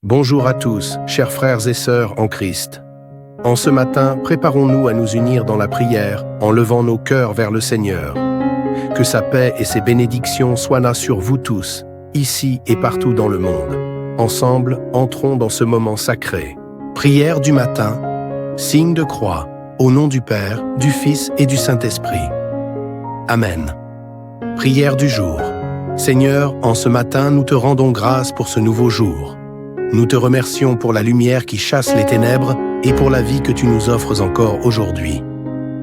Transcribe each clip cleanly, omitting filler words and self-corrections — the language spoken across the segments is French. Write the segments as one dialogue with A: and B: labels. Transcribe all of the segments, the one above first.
A: Bonjour à tous, chers frères et sœurs en Christ. En ce matin, préparons-nous à nous unir dans la prière en levant nos cœurs vers le Seigneur. Que sa paix et ses bénédictions soient là sur vous tous, ici et partout dans le monde. Ensemble, entrons dans ce moment sacré. Prière du matin, signe de croix, au nom du Père, du Fils et du Saint-Esprit. Amen. Prière du jour. Seigneur, en ce matin, nous te rendons grâce pour ce nouveau jour. Nous te remercions pour la lumière qui chasse les ténèbres et pour la vie que tu nous offres encore aujourd'hui.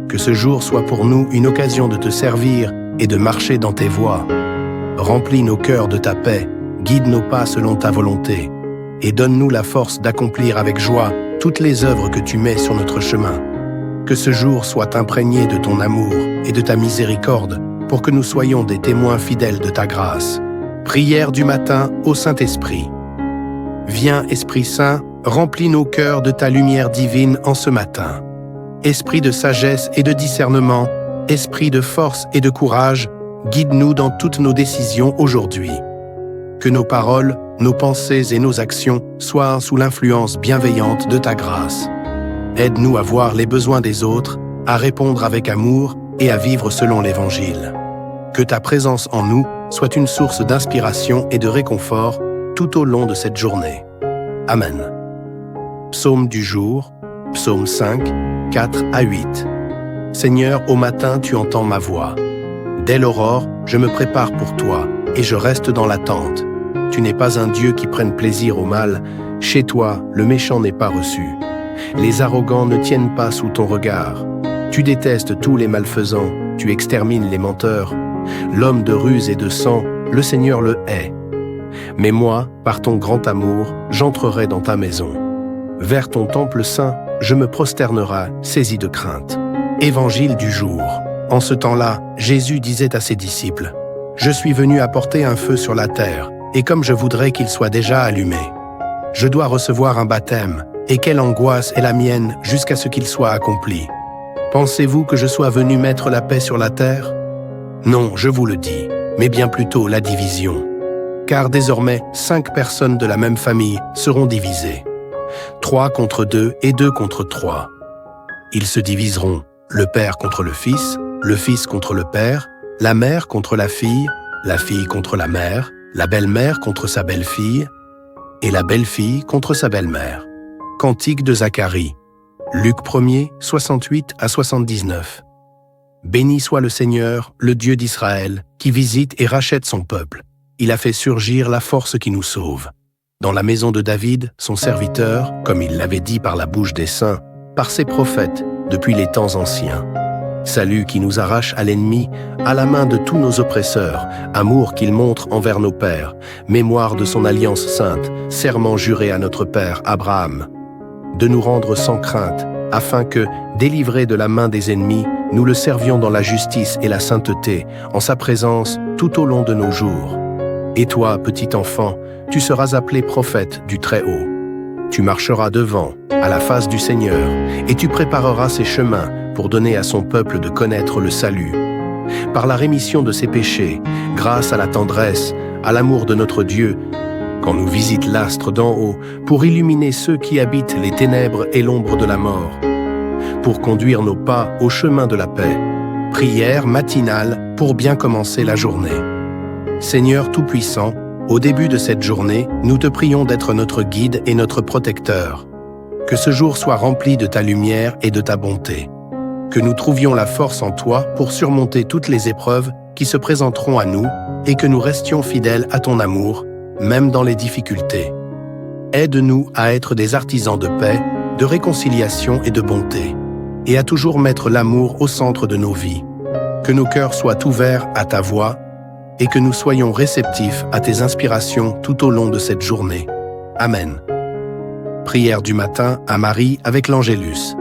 A: Que ce jour soit pour nous une occasion de te servir et de marcher dans tes voies. Remplis nos cœurs de ta paix, guide nos pas selon ta volonté, et donne-nous la force d'accomplir avec joie toutes les œuvres que tu mets sur notre chemin. Que ce jour soit imprégné de ton amour et de ta miséricorde, pour que nous soyons des témoins fidèles de ta grâce. Prière du matin au Saint-Esprit. Viens, Esprit Saint, remplis nos cœurs de ta lumière divine en ce matin. Esprit de sagesse et de discernement, esprit de force et de courage, guide-nous dans toutes nos décisions aujourd'hui. Que nos paroles, nos pensées et nos actions soient sous l'influence bienveillante de ta grâce. Aide-nous à voir les besoins des autres, à répondre avec amour et à vivre selon l'Évangile. Que ta présence en nous soit une source d'inspiration et de réconfort tout au long de cette journée. Amen. Psaume du jour, Psaume 5, 4 à 8. Seigneur, au matin, tu entends ma voix. Dès l'aurore, je me prépare pour toi, et je reste dans l'attente. Tu n'es pas un Dieu qui prenne plaisir au mal. Chez toi, le méchant n'est pas reçu. Les arrogants ne tiennent pas sous ton regard. Tu détestes tous les malfaisants, tu extermines les menteurs. L'homme de ruse et de sang, le Seigneur le hait. Mais moi, par ton grand amour, j'entrerai dans ta maison. Vers ton temple saint, je me prosternerai, saisi de crainte. Évangile du jour. En ce temps-là, Jésus disait à ses disciples, « Je suis venu apporter un feu sur la terre, et comme je voudrais qu'il soit déjà allumé. Je dois recevoir un baptême, et quelle angoisse est la mienne jusqu'à ce qu'il soit accompli. Pensez-vous que je sois venu mettre la paix sur la terre? Non, je vous le dis, mais bien plutôt la division. Car désormais, 5 personnes de la même famille seront divisées. 3 contre 2 et 2 contre 3. Ils se diviseront, le père contre le fils contre le père, la mère contre la fille contre la mère, la belle-mère contre sa belle-fille, et la belle-fille contre sa belle-mère. Cantique de Zacharie. Luc 1er, 68 à 79. Béni soit le Seigneur, le Dieu d'Israël, qui visite et rachète son peuple. Il a fait surgir la force qui nous sauve. Dans la maison de David, son serviteur, comme il l'avait dit par la bouche des saints, par ses prophètes, depuis les temps anciens. Salut qui nous arrache à l'ennemi, à la main de tous nos oppresseurs, amour qu'il montre envers nos pères, mémoire de son alliance sainte, serment juré à notre père Abraham, de nous rendre sans crainte, afin que, délivrés de la main des ennemis, nous le servions dans la justice et la sainteté, en sa présence tout au long de nos jours. Et toi, petit enfant, tu seras appelé prophète du Très-Haut. Tu marcheras devant, à la face du Seigneur, et tu prépareras ses chemins pour donner à son peuple de connaître le salut. Par la rémission de ses péchés, grâce à la tendresse, à l'amour de notre Dieu, quand nous visite l'astre d'en haut, pour illuminer ceux qui habitent les ténèbres et l'ombre de la mort, pour conduire nos pas au chemin de la paix. Prière matinale pour bien commencer la journée. Seigneur Tout-Puissant, au début de cette journée, nous te prions d'être notre guide et notre protecteur. Que ce jour soit rempli de ta lumière et de ta bonté. Que nous trouvions la force en toi pour surmonter toutes les épreuves qui se présenteront à nous et que nous restions fidèles à ton amour, même dans les difficultés. Aide-nous à être des artisans de paix, de réconciliation et de bonté, et à toujours mettre l'amour au centre de nos vies. Que nos cœurs soient ouverts à ta voix et que nous soyons réceptifs à tes inspirations tout au long de cette journée. Amen. Prière du matin à Marie avec l'Angélus.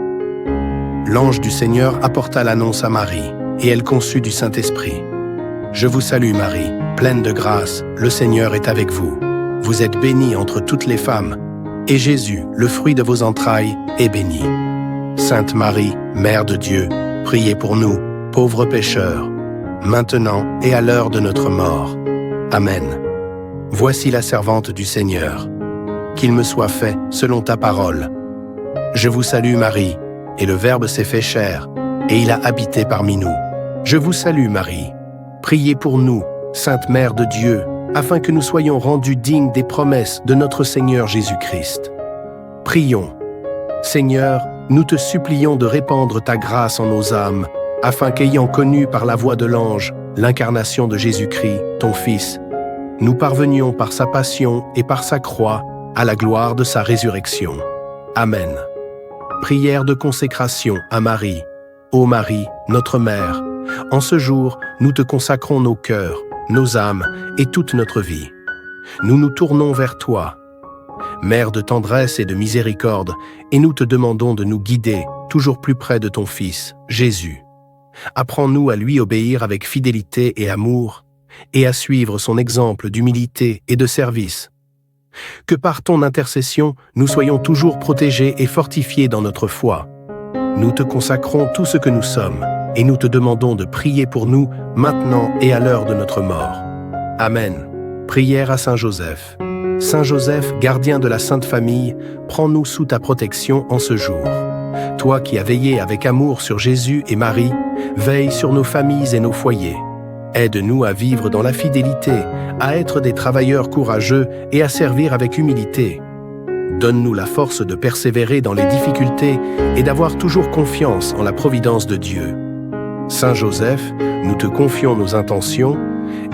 A: L'ange du Seigneur apporta l'annonce à Marie, et elle conçut du Saint-Esprit. Je vous salue Marie, pleine de grâce, le Seigneur est avec vous. Vous êtes bénie entre toutes les femmes, et Jésus, le fruit de vos entrailles, est béni. Sainte Marie, Mère de Dieu, priez pour nous, pauvres pécheurs, maintenant et à l'heure de notre mort. Amen. Voici la servante du Seigneur. qu'il me soit fait selon ta parole. Je vous salue Marie, et le Verbe s'est fait chair, et il a habité parmi nous. Je vous salue Marie. Priez pour nous, Sainte Mère de Dieu, afin que nous soyons rendus dignes des promesses de notre Seigneur Jésus-Christ. Prions. Seigneur, nous te supplions de répandre ta grâce en nos âmes, afin qu'ayant connu par la voix de l'ange l'incarnation de Jésus-Christ, ton Fils, nous parvenions par sa passion et par sa croix à la gloire de sa résurrection. Amen. Prière de consécration à Marie. Ô Marie, notre Mère, en ce jour, nous te consacrons nos cœurs, nos âmes et toute notre vie. Nous nous tournons vers toi, Mère de tendresse et de miséricorde, et nous te demandons de nous guider toujours plus près de ton Fils, Jésus. Apprends-nous à lui obéir avec fidélité et amour, et à suivre son exemple d'humilité et de service. Que par ton intercession, nous soyons toujours protégés et fortifiés dans notre foi. Nous te consacrons tout ce que nous sommes, et nous te demandons de prier pour nous maintenant et à l'heure de notre mort. Amen. Prière à Saint Joseph. Saint Joseph, gardien de la Sainte Famille, prends-nous sous ta protection en ce jour. Toi qui as veillé avec amour sur Jésus et Marie, veille sur nos familles et nos foyers. Aide-nous à vivre dans la fidélité, à être des travailleurs courageux et à servir avec humilité. Donne-nous la force de persévérer dans les difficultés et d'avoir toujours confiance en la providence de Dieu. Saint Joseph, nous te confions nos intentions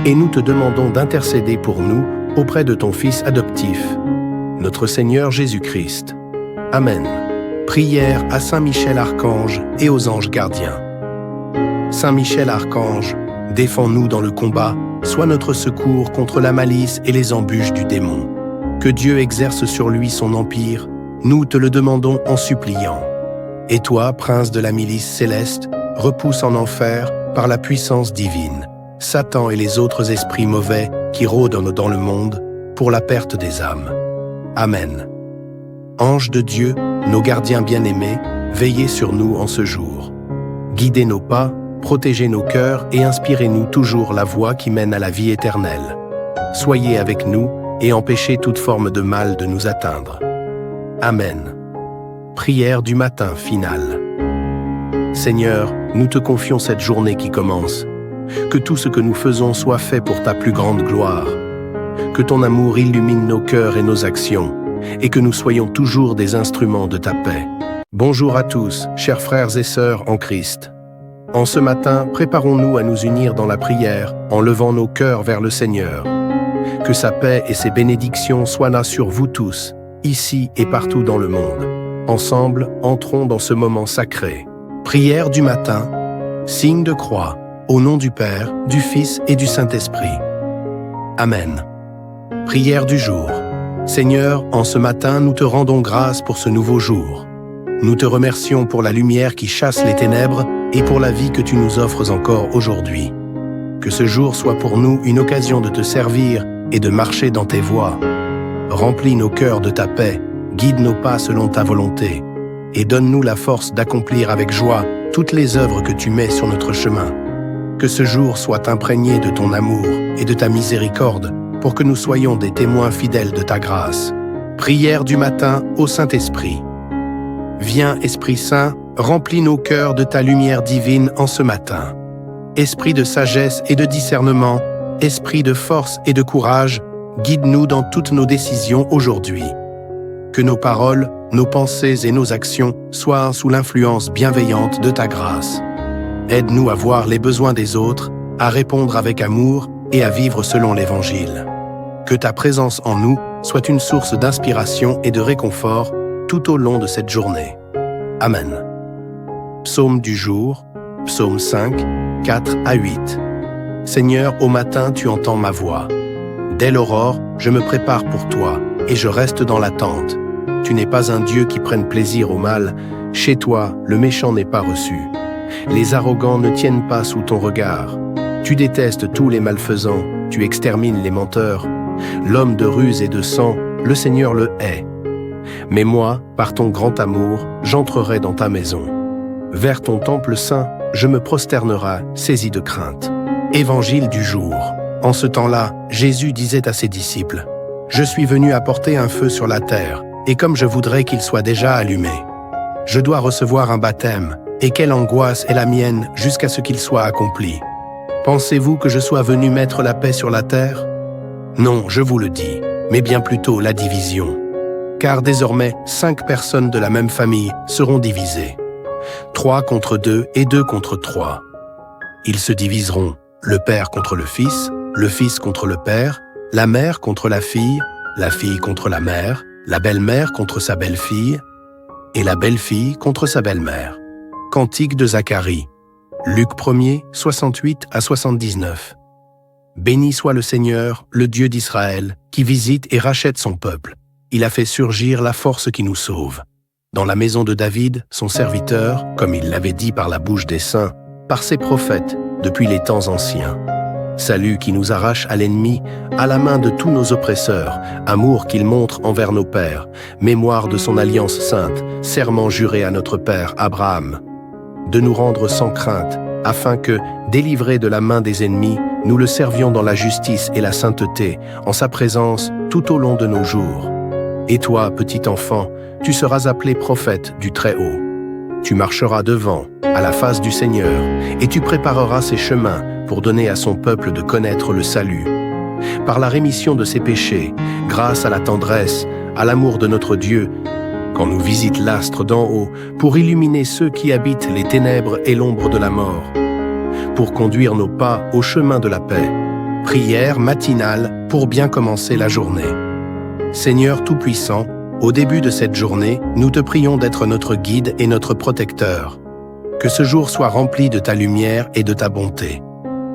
A: et nous te demandons d'intercéder pour nous auprès de ton Fils adoptif, notre Seigneur Jésus-Christ. Amen. Prière à Saint Michel Archange et aux anges gardiens. Saint Michel Archange, défends-nous dans le combat, sois notre secours contre la malice et les embûches du démon. Que Dieu exerce sur lui son empire, nous te le demandons en suppliant. Et toi, prince de la milice céleste, repousse en enfer, par la puissance divine, Satan et les autres esprits mauvais qui rôdent dans le monde pour la perte des âmes. Amen. Anges de Dieu, nos gardiens bien-aimés, veillez sur nous en ce jour. Guidez nos pas, protégez nos cœurs et inspirez-nous toujours la voie qui mène à la vie éternelle. Soyez avec nous et empêchez toute forme de mal de nous atteindre. Amen. Prière du matin finale. Seigneur, nous te confions cette journée qui commence. Que tout ce que nous faisons soit fait pour ta plus grande gloire. Que ton amour illumine nos cœurs et nos actions, et que nous soyons toujours des instruments de ta paix. Bonjour à tous, chers frères et sœurs en Christ. En ce matin, préparons-nous à nous unir dans la prière en levant nos cœurs vers le Seigneur. Que sa paix et ses bénédictions soient là sur vous tous, ici et partout dans le monde. Ensemble, entrons dans ce moment sacré. Prière du matin, signe de croix, au nom du Père, du Fils et du Saint-Esprit. Amen. Prière du jour. Seigneur, en ce matin, nous te rendons grâce pour ce nouveau jour. Nous te remercions pour la lumière qui chasse les ténèbres et pour la vie que tu nous offres encore aujourd'hui. Que ce jour soit pour nous une occasion de te servir et de marcher dans tes voies. Remplis nos cœurs de ta paix, guide nos pas selon ta volonté, et donne-nous la force d'accomplir avec joie toutes les œuvres que tu mets sur notre chemin. Que ce jour soit imprégné de ton amour et de ta miséricorde, pour que nous soyons des témoins fidèles de ta grâce. Prière du matin au Saint-Esprit. Viens, Esprit Saint, remplis nos cœurs de ta lumière divine en ce matin. Esprit de sagesse et de discernement, esprit de force et de courage, guide-nous dans toutes nos décisions aujourd'hui. Que nos paroles, nos pensées et nos actions soient sous l'influence bienveillante de ta grâce. Aide-nous à voir les besoins des autres, à répondre avec amour et à vivre selon l'Évangile. Que ta présence en nous soit une source d'inspiration et de réconfort tout au long de cette journée. Amen. Psaume du jour, Psaume 5, 4 à 8. Seigneur, au matin, tu entends ma voix. Dès l'aurore, je me prépare pour toi, et je reste dans l'attente. Tu n'es pas un Dieu qui prenne plaisir au mal. Chez toi, le méchant n'est pas reçu. Les arrogants ne tiennent pas sous ton regard. Tu détestes tous les malfaisants, tu extermines les menteurs. L'homme de ruse et de sang, le Seigneur le hait. Mais moi, par ton grand amour, j'entrerai dans ta maison. Vers ton temple saint, je me prosternerai, saisi de crainte. Évangile du jour. En ce temps-là, Jésus disait à ses disciples, « Je suis venu apporter un feu sur la terre, et comme je voudrais qu'il soit déjà allumé. Je dois recevoir un baptême, et quelle angoisse est la mienne jusqu'à ce qu'il soit accompli. Pensez-vous que je sois venu mettre la paix sur la terre? Non, je vous le dis, mais bien plutôt la division. Car désormais, 5 personnes de la même famille seront divisées. 3 contre 2 et 2 contre 3. Ils se diviseront, le père contre le fils contre le père, la mère contre la fille contre la mère, la belle-mère contre sa belle-fille, et la belle-fille contre sa belle-mère. Cantique de Zacharie. Luc 1er, 68 à 79. Béni soit le Seigneur, le Dieu d'Israël, qui visite et rachète son peuple. Il a fait surgir la force qui nous sauve. Dans la maison de David, son serviteur, comme il l'avait dit par la bouche des saints, par ses prophètes, depuis les temps anciens. Salut qui nous arrache à l'ennemi, à la main de tous nos oppresseurs, amour qu'il montre envers nos pères, mémoire de son alliance sainte, serment juré à notre père Abraham, de nous rendre sans crainte, afin que, délivrés de la main des ennemis, nous le servions dans la justice et la sainteté, en sa présence tout au long de nos jours. Et toi, petit enfant, tu seras appelé prophète du Très-Haut. Tu marcheras devant, à la face du Seigneur, et tu prépareras ses chemins pour donner à son peuple de connaître le salut. Par la rémission de ses péchés, grâce à la tendresse, à l'amour de notre Dieu, quand nous visite l'astre d'en haut, pour illuminer ceux qui habitent les ténèbres et l'ombre de la mort, pour conduire nos pas au chemin de la paix. Prière matinale pour bien commencer la journée. Seigneur Tout-Puissant, au début de cette journée, nous te prions d'être notre guide et notre protecteur. Que ce jour soit rempli de ta lumière et de ta bonté.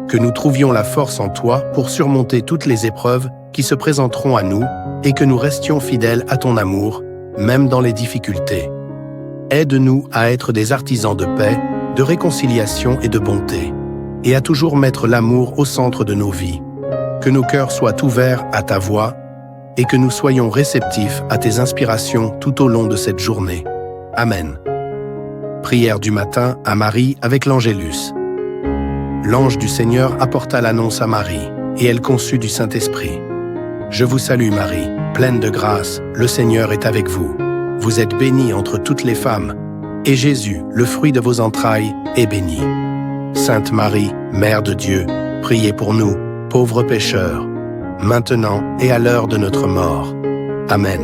A: Que nous trouvions la force en toi pour surmonter toutes les épreuves qui se présenteront à nous et que nous restions fidèles à ton amour, même dans les difficultés. Aide-nous à être des artisans de paix, de réconciliation et de bonté, et à toujours mettre l'amour au centre de nos vies. Que nos cœurs soient ouverts à ta voix et que nous soyons réceptifs à tes inspirations tout au long de cette journée. Amen. Prière du matin à Marie avec l'Angélus. L'ange du Seigneur apporta l'annonce à Marie, et elle conçut du Saint-Esprit. Je vous salue Marie, pleine de grâce, le Seigneur est avec vous. Vous êtes bénie entre toutes les femmes, et Jésus, le fruit de vos entrailles, est béni. Sainte Marie, Mère de Dieu, priez pour nous, pauvres pécheurs, maintenant et à l'heure de notre mort. Amen.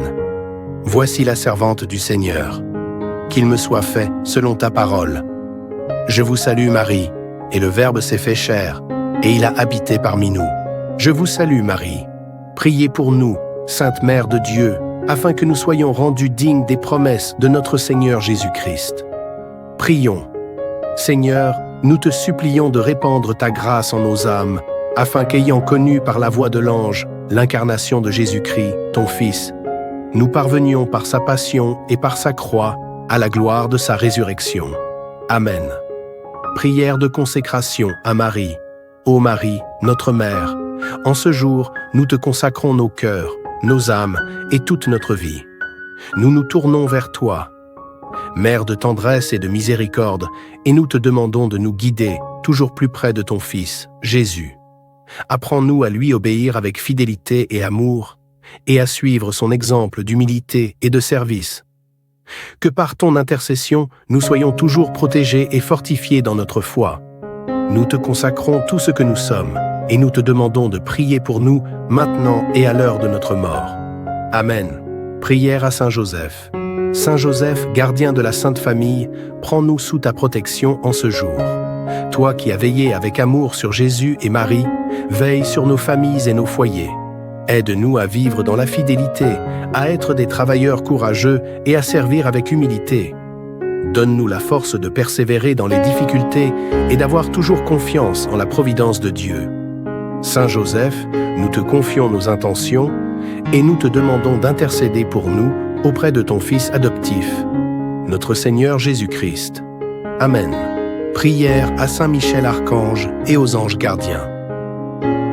A: Voici la servante du Seigneur. Qu'il me soit fait selon ta parole. Je vous salue Marie, et le Verbe s'est fait chair, et il a habité parmi nous. Je vous salue Marie. Priez pour nous, Sainte Mère de Dieu, afin que nous soyons rendus dignes des promesses de notre Seigneur Jésus-Christ. Prions. Seigneur, nous te supplions de répandre ta grâce en nos âmes, afin qu'ayant connu par la voix de l'ange l'incarnation de Jésus-Christ, ton Fils, nous parvenions par sa passion et par sa croix à la gloire de sa résurrection. Amen. Prière de consécration à Marie. Ô Marie, notre Mère, en ce jour, nous te consacrons nos cœurs, nos âmes et toute notre vie. Nous nous tournons vers toi, Mère de tendresse et de miséricorde, et nous te demandons de nous guider toujours plus près de ton Fils, Jésus. Apprends-nous à lui obéir avec fidélité et amour, et à suivre son exemple d'humilité et de service. Que par ton intercession, nous soyons toujours protégés et fortifiés dans notre foi. Nous te consacrons tout ce que nous sommes, et nous te demandons de prier pour nous maintenant et à l'heure de notre mort. Amen. Prière à Saint Joseph. Saint Joseph, gardien de la Sainte Famille, prends-nous sous ta protection en ce jour. Toi qui as veillé avec amour sur Jésus et Marie, veille sur nos familles et nos foyers. Aide-nous à vivre dans la fidélité, à être des travailleurs courageux et à servir avec humilité. Donne-nous la force de persévérer dans les difficultés et d'avoir toujours confiance en la providence de Dieu. Saint Joseph, nous te confions nos intentions et nous te demandons d'intercéder pour nous auprès de ton Fils adoptif, notre Seigneur Jésus-Christ. Amen. Prière à Saint Michel Archange et aux anges gardiens.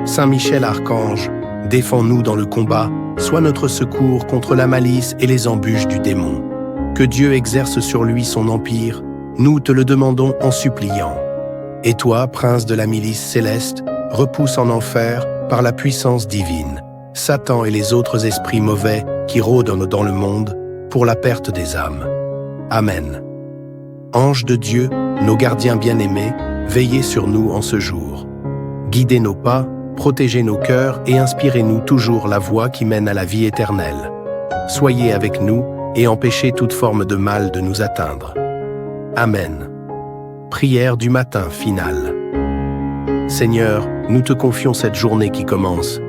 A: Saint Michel Archange, défends-nous dans le combat, sois notre secours contre la malice et les embûches du démon. Que Dieu exerce sur lui son empire, nous te le demandons en suppliant. Et toi, prince de la milice céleste, repousse en enfer par la puissance divine Satan et les autres esprits mauvais qui rôdent dans le monde pour la perte des âmes. Amen. Anges de Dieu, nos gardiens bien-aimés, veillez sur nous en ce jour. Guidez nos pas, protégez nos cœurs et inspirez-nous toujours la voie qui mène à la vie éternelle. Soyez avec nous et empêchez toute forme de mal de nous atteindre. Amen. Prière du matin finale. Seigneur, nous te confions cette journée qui commence.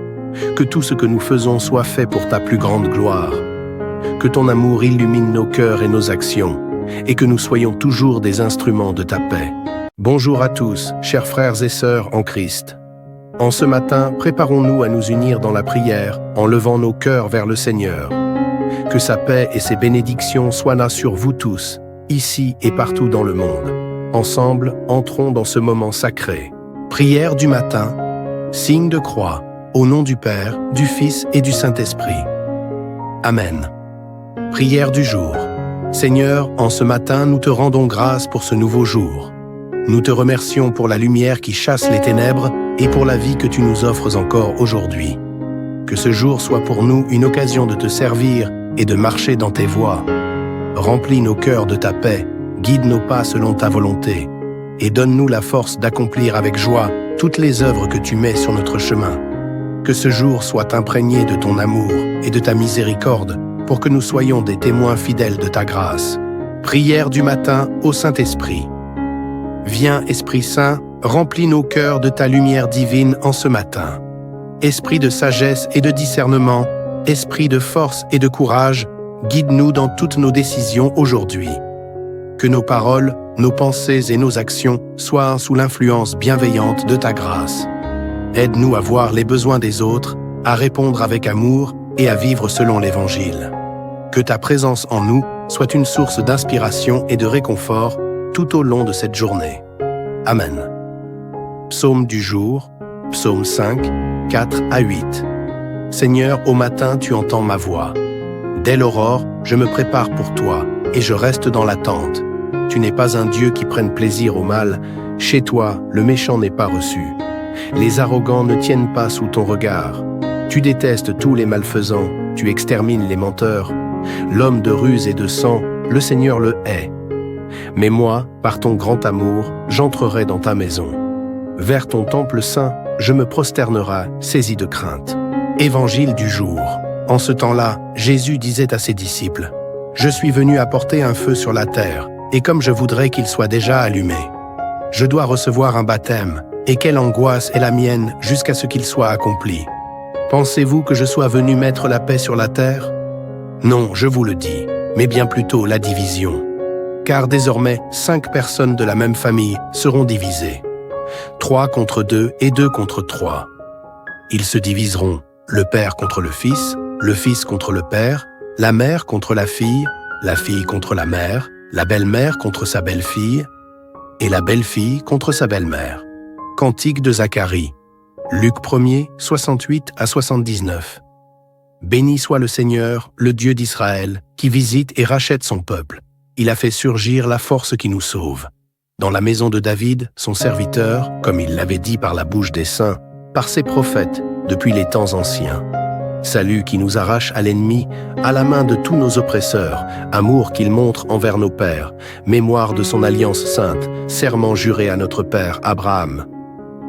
A: Que tout ce que nous faisons soit fait pour ta plus grande gloire. Que ton amour illumine nos cœurs et nos actions, et que nous soyons toujours des instruments de ta paix. Bonjour à tous, chers frères et sœurs en Christ. En ce matin, préparons-nous à nous unir dans la prière en levant nos cœurs vers le Seigneur. Que sa paix et ses bénédictions soient là sur vous tous, ici et partout dans le monde. Ensemble, entrons dans ce moment sacré. Prière du matin, signe de croix, au nom du Père, du Fils et du Saint-Esprit. Amen. Prière du jour. Seigneur, en ce matin, nous te rendons grâce pour ce nouveau jour. Nous te remercions pour la lumière qui chasse les ténèbres et pour la vie que tu nous offres encore aujourd'hui. Que ce jour soit pour nous une occasion de te servir et de marcher dans tes voies. Remplis nos cœurs de ta paix, guide nos pas selon ta volonté, et donne-nous la force d'accomplir avec joie toutes les œuvres que tu mets sur notre chemin. Que ce jour soit imprégné de ton amour et de ta miséricorde, pour que nous soyons des témoins fidèles de ta grâce. Prière du matin au Saint-Esprit. Viens, Esprit Saint, remplis nos cœurs de ta lumière divine en ce matin. Esprit de sagesse et de discernement, esprit de force et de courage, guide-nous dans toutes nos décisions aujourd'hui. Que nos paroles, nos pensées et nos actions soient sous l'influence bienveillante de ta grâce. Aide-nous à voir les besoins des autres, à répondre avec amour et à vivre selon l'Évangile. Que ta présence en nous soit une source d'inspiration et de réconfort tout au long de cette journée. Amen. Psaume du jour, Psaume 5, 4 à 8. Seigneur, au matin, tu entends ma voix. Dès l'aurore, je me prépare pour toi et je reste dans l'attente. Tu n'es pas un Dieu qui prenne plaisir au mal. Chez toi, le méchant n'est pas reçu. Les arrogants ne tiennent pas sous ton regard. Tu détestes tous les malfaisants, tu extermines les menteurs. L'homme de ruse et de sang, le Seigneur le hait. Mais moi, par ton grand amour, j'entrerai dans ta maison. Vers ton temple saint, je me prosternerai, saisi de crainte. Évangile du jour. En ce temps-là, Jésus disait à ses disciples, « Je suis venu apporter un feu sur la terre, et comme je voudrais qu'il soit déjà allumé. Je dois recevoir un baptême, et quelle angoisse est la mienne jusqu'à ce qu'il soit accompli. Pensez-vous que je sois venu mettre la paix sur la terre? Non, je vous le dis, mais bien plutôt la division. Car désormais, 5 personnes de la même famille seront divisées. 3 contre 2 et 2 contre 3. Ils se diviseront, le père contre le fils contre le père, la mère contre la fille contre la mère, la belle-mère contre sa belle-fille, et la belle-fille contre sa belle-mère. Cantique de Zacharie. Luc 1er, 68 à 79. Béni soit le Seigneur, le Dieu d'Israël, qui visite et rachète son peuple. Il a fait surgir la force qui nous sauve. Dans la maison de David, son serviteur, comme il l'avait dit par la bouche des saints, par ses prophètes, depuis les temps anciens. Salut qui nous arrache à l'ennemi, à la main de tous nos oppresseurs, amour qu'il montre envers nos pères, mémoire de son alliance sainte, serment juré à notre père Abraham,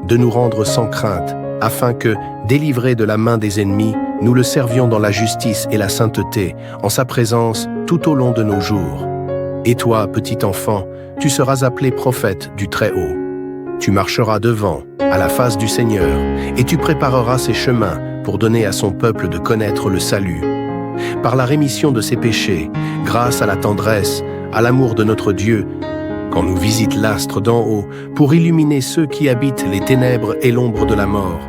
A: de nous rendre sans crainte, afin que, délivrés de la main des ennemis, nous le servions dans la justice et la sainteté, en sa présence tout au long de nos jours. Et toi, petit enfant, tu seras appelé prophète du Très-Haut. Tu marcheras devant, à la face du Seigneur, et tu prépareras ses chemins pour donner à son peuple de connaître le salut. Par la rémission de ses péchés, grâce à la tendresse, à l'amour de notre Dieu, quand nous visite l'astre d'en haut, pour illuminer ceux qui habitent les ténèbres et l'ombre de la mort,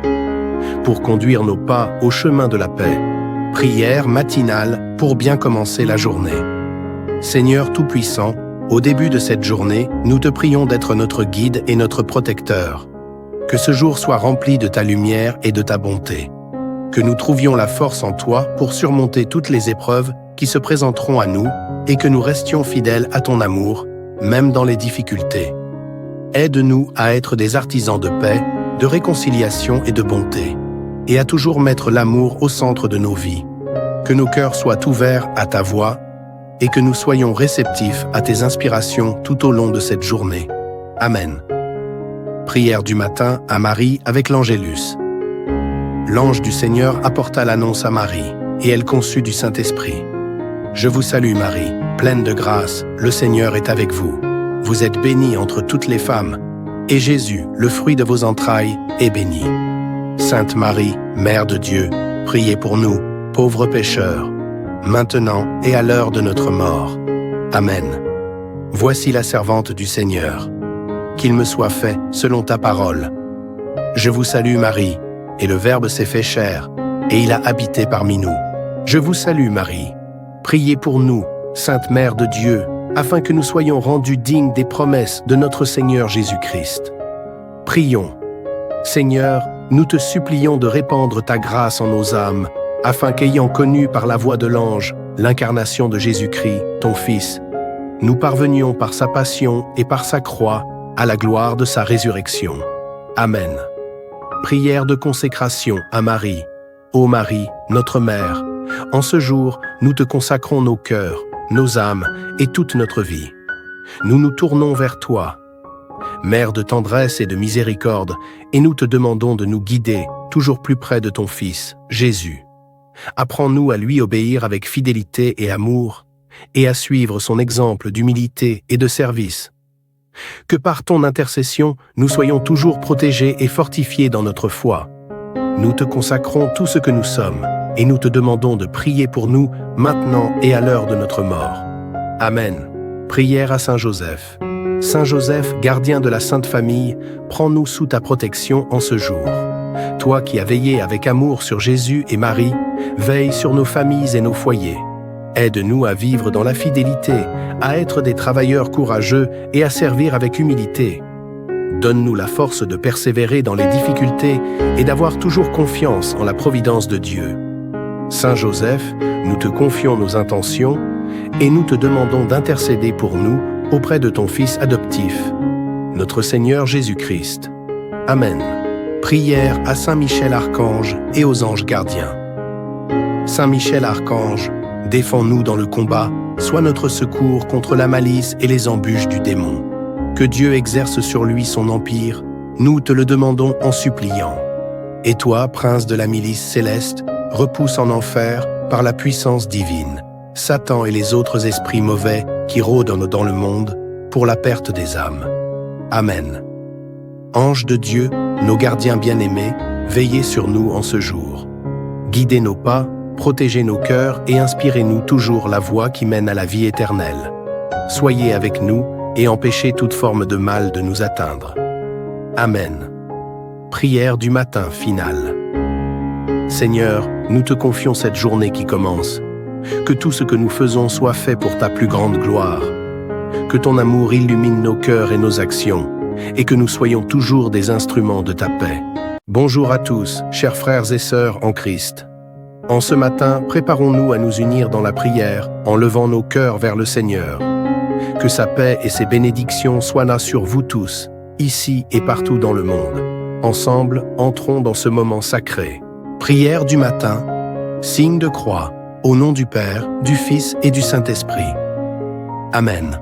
A: pour conduire nos pas au chemin de la paix. Prière matinale pour bien commencer la journée. Seigneur Tout-Puissant, au début de cette journée, nous te prions d'être notre guide et notre protecteur. Que ce jour soit rempli de ta lumière et de ta bonté. Que nous trouvions la force en toi pour surmonter toutes les épreuves qui se présenteront à nous et que nous restions fidèles à ton amour, même dans les difficultés. Aide-nous à être des artisans de paix, de réconciliation et de bonté. et à toujours mettre l'amour au centre de nos vies. Que nos cœurs soient ouverts à ta voix et que nous soyons réceptifs à tes inspirations tout au long de cette journée. Amen. Prière du matin à Marie avec l'Angélus. L'ange du Seigneur apporta l'annonce à Marie, et elle conçut du Saint-Esprit. Je vous salue Marie, pleine de grâce, le Seigneur est avec vous. Vous êtes bénie entre toutes les femmes, et Jésus, le fruit de vos entrailles, est béni. Sainte Marie, Mère de Dieu, priez pour nous, pauvres pécheurs, maintenant et à l'heure de notre mort. Amen. Voici la servante du Seigneur. Qu'il me soit fait selon ta parole. Je vous salue Marie, et le Verbe s'est fait chair, et il a habité parmi nous. Je vous salue Marie. Priez pour nous, Sainte Mère de Dieu, afin que nous soyons rendus dignes des promesses de notre Seigneur Jésus-Christ. Prions. Seigneur, nous te supplions de répandre ta grâce en nos âmes, afin qu'ayant connu par la voix de l'ange l'incarnation de Jésus-Christ, ton Fils, nous parvenions par sa passion et par sa croix à la gloire de sa résurrection. Amen. Prière de consécration à Marie. Ô Marie, notre Mère, en ce jour, nous te consacrons nos cœurs, nos âmes et toute notre vie. Nous nous tournons vers toi, Mère de tendresse et de miséricorde, et nous te demandons de nous guider toujours plus près de ton Fils, Jésus. Apprends-nous à lui obéir avec fidélité et amour, et à suivre son exemple d'humilité et de service. Que par ton intercession, nous soyons toujours protégés et fortifiés dans notre foi. Nous te consacrons tout ce que nous sommes, et nous te demandons de prier pour nous maintenant et à l'heure de notre mort. Amen. Prière à Saint Joseph. Saint Joseph, gardien de la Sainte Famille, prends-nous sous ta protection en ce jour. Toi qui as veillé avec amour sur Jésus et Marie, veille sur nos familles et nos foyers. Aide-nous à vivre dans la fidélité, à être des travailleurs courageux et à servir avec humilité. Donne-nous la force de persévérer dans les difficultés et d'avoir toujours confiance en la providence de Dieu. Saint Joseph, nous te confions nos intentions et nous te demandons d'intercéder pour nous auprès de ton Fils adoptif, notre Seigneur Jésus-Christ. Amen. Prière à Saint Michel Archange et aux anges gardiens. Saint Michel Archange, défends-nous dans le combat, sois notre secours contre la malice et les embûches du démon. Que Dieu exerce sur lui son empire, nous te le demandons en suppliant. Et toi, prince de la milice céleste, repousse en enfer, par la puissance divine, Satan et les autres esprits mauvais qui rôdent dans le monde pour la perte des âmes. Amen. Anges de Dieu, nos gardiens bien-aimés, veillez sur nous en ce jour. Guidez nos pas, protégez nos cœurs et inspirez-nous toujours la voie qui mène à la vie éternelle. Soyez avec nous et empêchez toute forme de mal de nous atteindre. Amen. Prière du matin finale. Seigneur, nous te confions cette journée qui commence. Que tout ce que nous faisons soit fait pour ta plus grande gloire. Que ton amour illumine nos cœurs et nos actions, et que nous soyons toujours des instruments de ta paix. Bonjour à tous, chers frères et sœurs en Christ. En ce matin, préparons-nous à nous unir dans la prière, en levant nos cœurs vers le Seigneur. Que sa paix et ses bénédictions soient là sur vous tous, ici et partout dans le monde. Ensemble, entrons dans ce moment sacré. Prière du matin, signe de croix, au nom du Père, du Fils et du Saint-Esprit. Amen.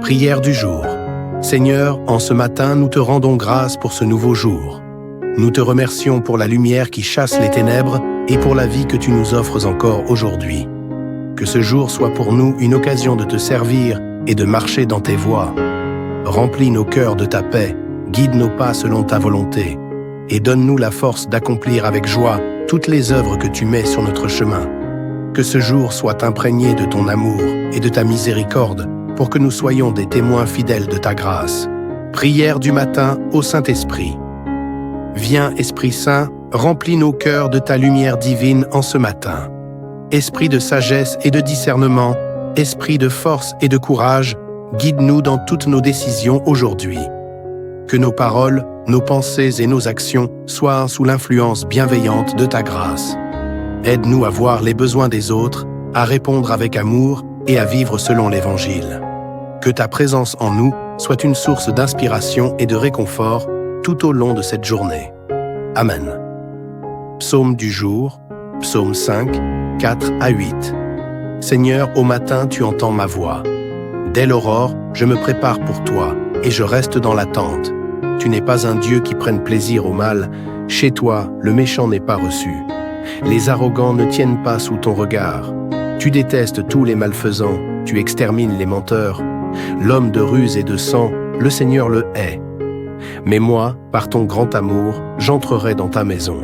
A: Prière du jour. Seigneur, en ce matin, nous te rendons grâce pour ce nouveau jour. Nous te remercions pour la lumière qui chasse les ténèbres et pour la vie que tu nous offres encore aujourd'hui. Que ce jour soit pour nous une occasion de te servir et de marcher dans tes voies. Remplis nos cœurs de ta paix, guide nos pas selon ta volonté, et donne-nous la force d'accomplir avec joie toutes les œuvres que tu mets sur notre chemin. Que ce jour soit imprégné de ton amour et de ta miséricorde, pour que nous soyons des témoins fidèles de ta grâce. Prière du matin au Saint-Esprit. Viens, Esprit Saint, remplis nos cœurs de ta lumière divine en ce matin. Esprit de sagesse et de discernement, esprit de force et de courage, guide-nous dans toutes nos décisions aujourd'hui. Que nos paroles, nos pensées et nos actions soient sous l'influence bienveillante de ta grâce. Aide-nous à voir les besoins des autres, à répondre avec amour et à vivre selon l'Évangile. Que ta présence en nous soit une source d'inspiration et de réconfort tout au long de cette journée. Amen. Psaume du jour, Psaume 5, 4 à 8. Seigneur, au matin, tu entends ma voix. Dès l'aurore, je me prépare pour toi, et je reste dans l'attente. Tu n'es pas un Dieu qui prenne plaisir au mal. Chez toi, le méchant n'est pas reçu. Les arrogants ne tiennent pas sous ton regard. Tu détestes tous les malfaisants, tu extermines les menteurs. L'homme de ruse et de sang, le Seigneur le hait. Mais moi, par ton grand amour, j'entrerai dans ta maison.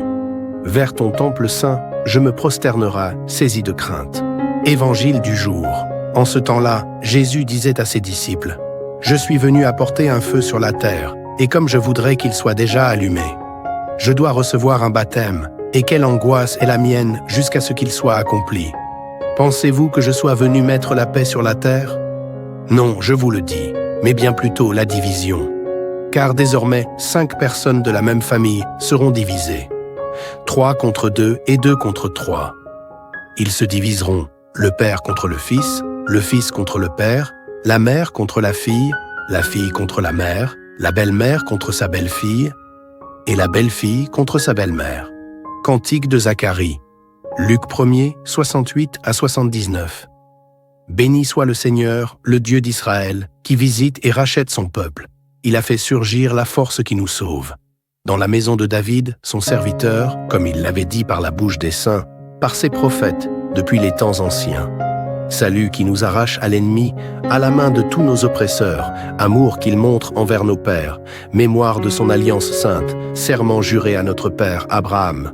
A: Vers ton temple saint, je me prosternerai, saisi de crainte. Évangile du jour. En ce temps-là, Jésus disait à ses disciples, « Je suis venu apporter un feu sur la terre, et comme je voudrais qu'il soit déjà allumé. Je dois recevoir un baptême, et quelle angoisse est la mienne jusqu'à ce qu'il soit accompli. Pensez-vous que je sois venu mettre la paix sur la terre? Non, je vous le dis, mais bien plutôt la division. Car désormais, 5 personnes de la même famille seront divisées. 3 contre 2 et 2 contre 3. Ils se diviseront, le père contre le fils contre le père, la mère contre la fille contre la mère, la belle-mère contre sa belle-fille, et la belle-fille contre sa belle-mère. » Cantique de Zacharie. Luc 1er, 68 à 79. Béni soit le Seigneur, le Dieu d'Israël, qui visite et rachète son peuple. Il a fait surgir la force qui nous sauve. Dans la maison de David, son serviteur, comme il l'avait dit par la bouche des saints, par ses prophètes, depuis les temps anciens. Salut qui nous arrache à l'ennemi, à la main de tous nos oppresseurs, amour qu'il montre envers nos pères, mémoire de son alliance sainte, serment juré à notre père Abraham,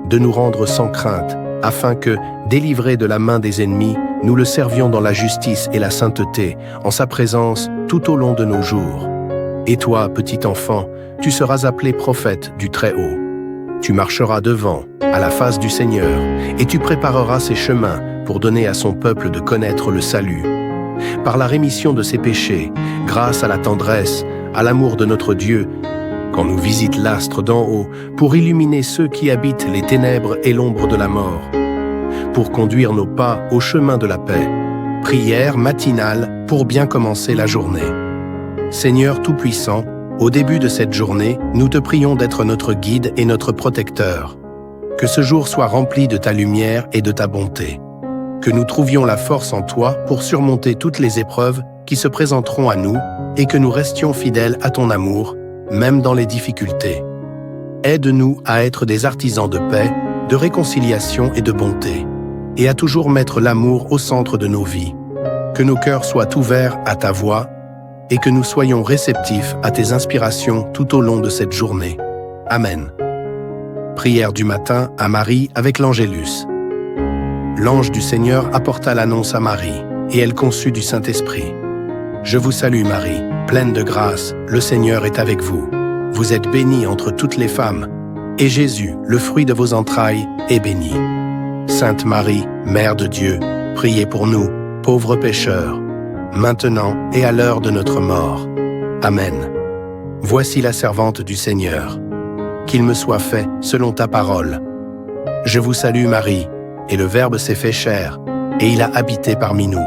A: de nous rendre sans crainte, afin que, délivrés de la main des ennemis, nous le servions dans la justice et la sainteté, en sa présence tout au long de nos jours. Et toi, petit enfant, tu seras appelé prophète du Très-Haut. Tu marcheras devant, à la face du Seigneur, et tu prépareras ses chemins pour donner à son peuple de connaître le salut. Par la rémission de ses péchés, grâce à la tendresse, à l'amour de notre Dieu, quand nous visite l'astre d'en haut, pour illuminer ceux qui habitent les ténèbres et l'ombre de la mort, pour conduire nos pas au chemin de la paix. Prière matinale pour bien commencer la journée. Seigneur Tout-Puissant, au début de cette journée, nous te prions d'être notre guide et notre protecteur. Que ce jour soit rempli de ta lumière et de ta bonté. Que nous trouvions la force en toi pour surmonter toutes les épreuves qui se présenteront à nous et que nous restions fidèles à ton amour, même dans les difficultés. Aide-nous à être des artisans de paix, de réconciliation et de bonté, et à toujours mettre l'amour au centre de nos vies. Que nos cœurs soient ouverts à ta voix et que nous soyons réceptifs à tes inspirations tout au long de cette journée. Amen. Prière du matin à Marie avec l'Angélus. L'ange du Seigneur apporta l'annonce à Marie, et elle conçut du Saint-Esprit. Je vous salue Marie, pleine de grâce, le Seigneur est avec vous. Vous êtes bénie entre toutes les femmes, et Jésus, le fruit de vos entrailles, est béni. Sainte Marie, Mère de Dieu, priez pour nous, pauvres pécheurs, maintenant et à l'heure de notre mort. Amen. Voici la servante du Seigneur. Qu'il me soit fait selon ta parole. Je vous salue Marie, et le Verbe s'est fait chair, et il a habité parmi nous.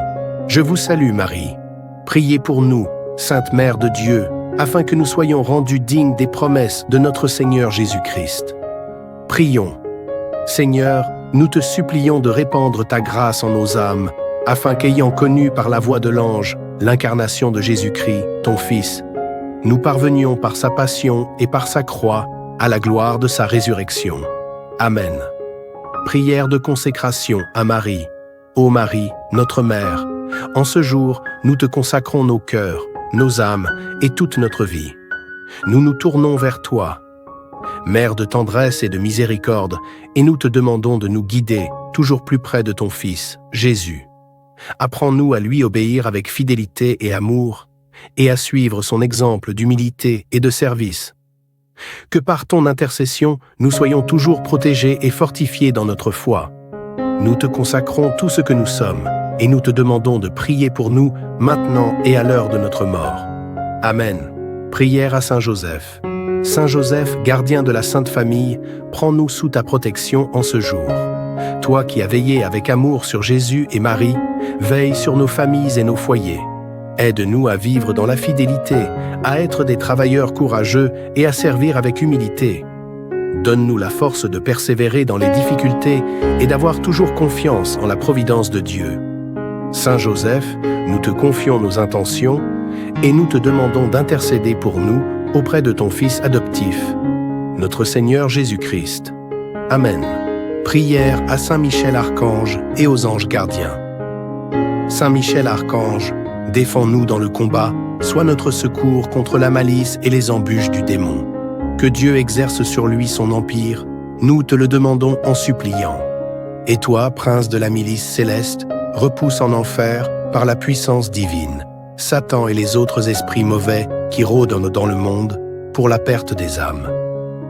A: Je vous salue Marie. Priez pour nous, Sainte Mère de Dieu, afin que nous soyons rendus dignes des promesses de notre Seigneur Jésus-Christ. Prions. Seigneur, nous te supplions de répandre ta grâce en nos âmes, afin qu'ayant connu par la voix de l'ange l'incarnation de Jésus-Christ, ton Fils, nous parvenions par sa passion et par sa croix à la gloire de sa résurrection. Amen. Prière de consécration à Marie. Ô Marie, notre Mère, en ce jour, nous te consacrons nos cœurs, nos âmes et toute notre vie. Nous nous tournons vers toi, Mère de tendresse et de miséricorde, et nous te demandons de nous guider toujours plus près de ton Fils, Jésus. Apprends-nous à lui obéir avec fidélité et amour, et à suivre son exemple d'humilité et de service. Que par ton intercession, nous soyons toujours protégés et fortifiés dans notre foi. Nous te consacrons tout ce que nous sommes, et nous te demandons de prier pour nous maintenant et à l'heure de notre mort. Amen. Prière à Saint Joseph. Saint Joseph, gardien de la Sainte Famille, prends-nous sous ta protection en ce jour. Toi qui as veillé avec amour sur Jésus et Marie, veille sur nos familles et nos foyers. Aide-nous à vivre dans la fidélité, à être des travailleurs courageux et à servir avec humilité. Donne-nous la force de persévérer dans les difficultés et d'avoir toujours confiance en la providence de Dieu. Saint Joseph, nous te confions nos intentions et nous te demandons d'intercéder pour nous auprès de ton Fils adoptif, notre Seigneur Jésus-Christ. Amen. Prière à Saint Michel Archange et aux anges gardiens. Saint Michel Archange, défends-nous dans le combat, sois notre secours contre la malice et les embûches du démon. Que Dieu exerce sur lui son empire, nous te le demandons en suppliant. Et toi, prince de la milice céleste, repousse en enfer, par la puissance divine, Satan et les autres esprits mauvais qui rôdent dans le monde, pour la perte des âmes.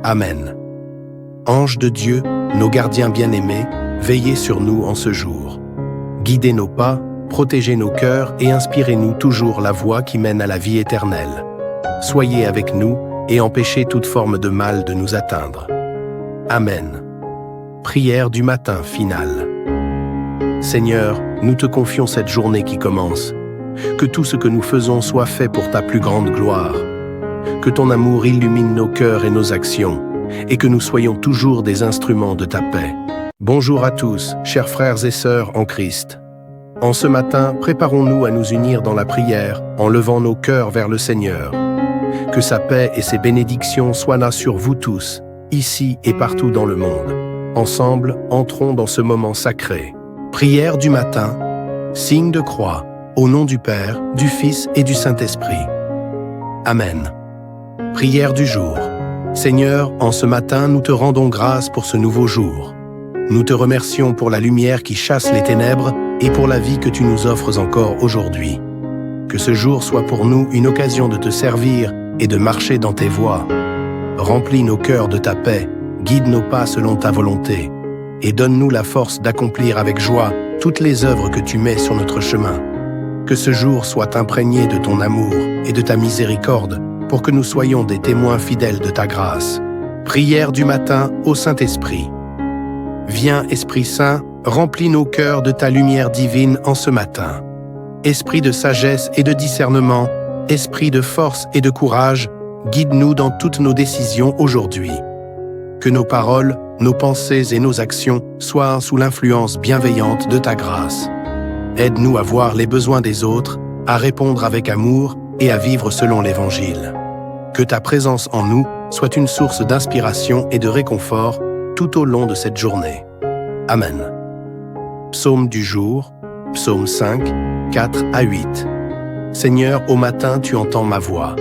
A: Amen. Anges de Dieu, nos gardiens bien-aimés, veillez sur nous en ce jour. Guidez nos pas, protégez nos cœurs et inspirez-nous toujours la voie qui mène à la vie éternelle. Soyez avec nous et empêchez toute forme de mal de nous atteindre. Amen. Prière du matin finale. Seigneur, nous te confions cette journée qui commence. Que tout ce que nous faisons soit fait pour ta plus grande gloire. Que ton amour illumine nos cœurs et nos actions, et que nous soyons toujours des instruments de ta paix. Bonjour à tous, chers frères et sœurs en Christ. En ce matin, préparons-nous à nous unir dans la prière en levant nos cœurs vers le Seigneur. Que sa paix et ses bénédictions soient là sur vous tous, ici et partout dans le monde. Ensemble, entrons dans ce moment sacré. Prière du matin, signe de croix, au nom du Père, du Fils et du Saint-Esprit. Amen. Prière du jour. Seigneur, en ce matin, nous te rendons grâce pour ce nouveau jour. Nous te remercions pour la lumière qui chasse les ténèbres et pour la vie que tu nous offres encore aujourd'hui. Que ce jour soit pour nous une occasion de te servir et de marcher dans tes voies. Remplis nos cœurs de ta paix, guide nos pas selon ta volonté, et donne-nous la force d'accomplir avec joie toutes les œuvres que tu mets sur notre chemin. Que ce jour soit imprégné de ton amour et de ta miséricorde, pour que nous soyons des témoins fidèles de ta grâce. Prière du matin au Saint-Esprit. Viens, Esprit Saint, remplis nos cœurs de ta lumière divine en ce matin. Esprit de sagesse et de discernement, esprit de force et de courage, guide-nous dans toutes nos décisions aujourd'hui. Que nos paroles, nos pensées et nos actions soient sous l'influence bienveillante de ta grâce. Aide-nous à voir les besoins des autres, à répondre avec amour et à vivre selon l'Évangile. Que ta présence en nous soit une source d'inspiration et de réconfort tout au long de cette journée. Amen. Psaume du jour, Psaume 5, 4 à 8. Seigneur, au matin, tu entends ma voix.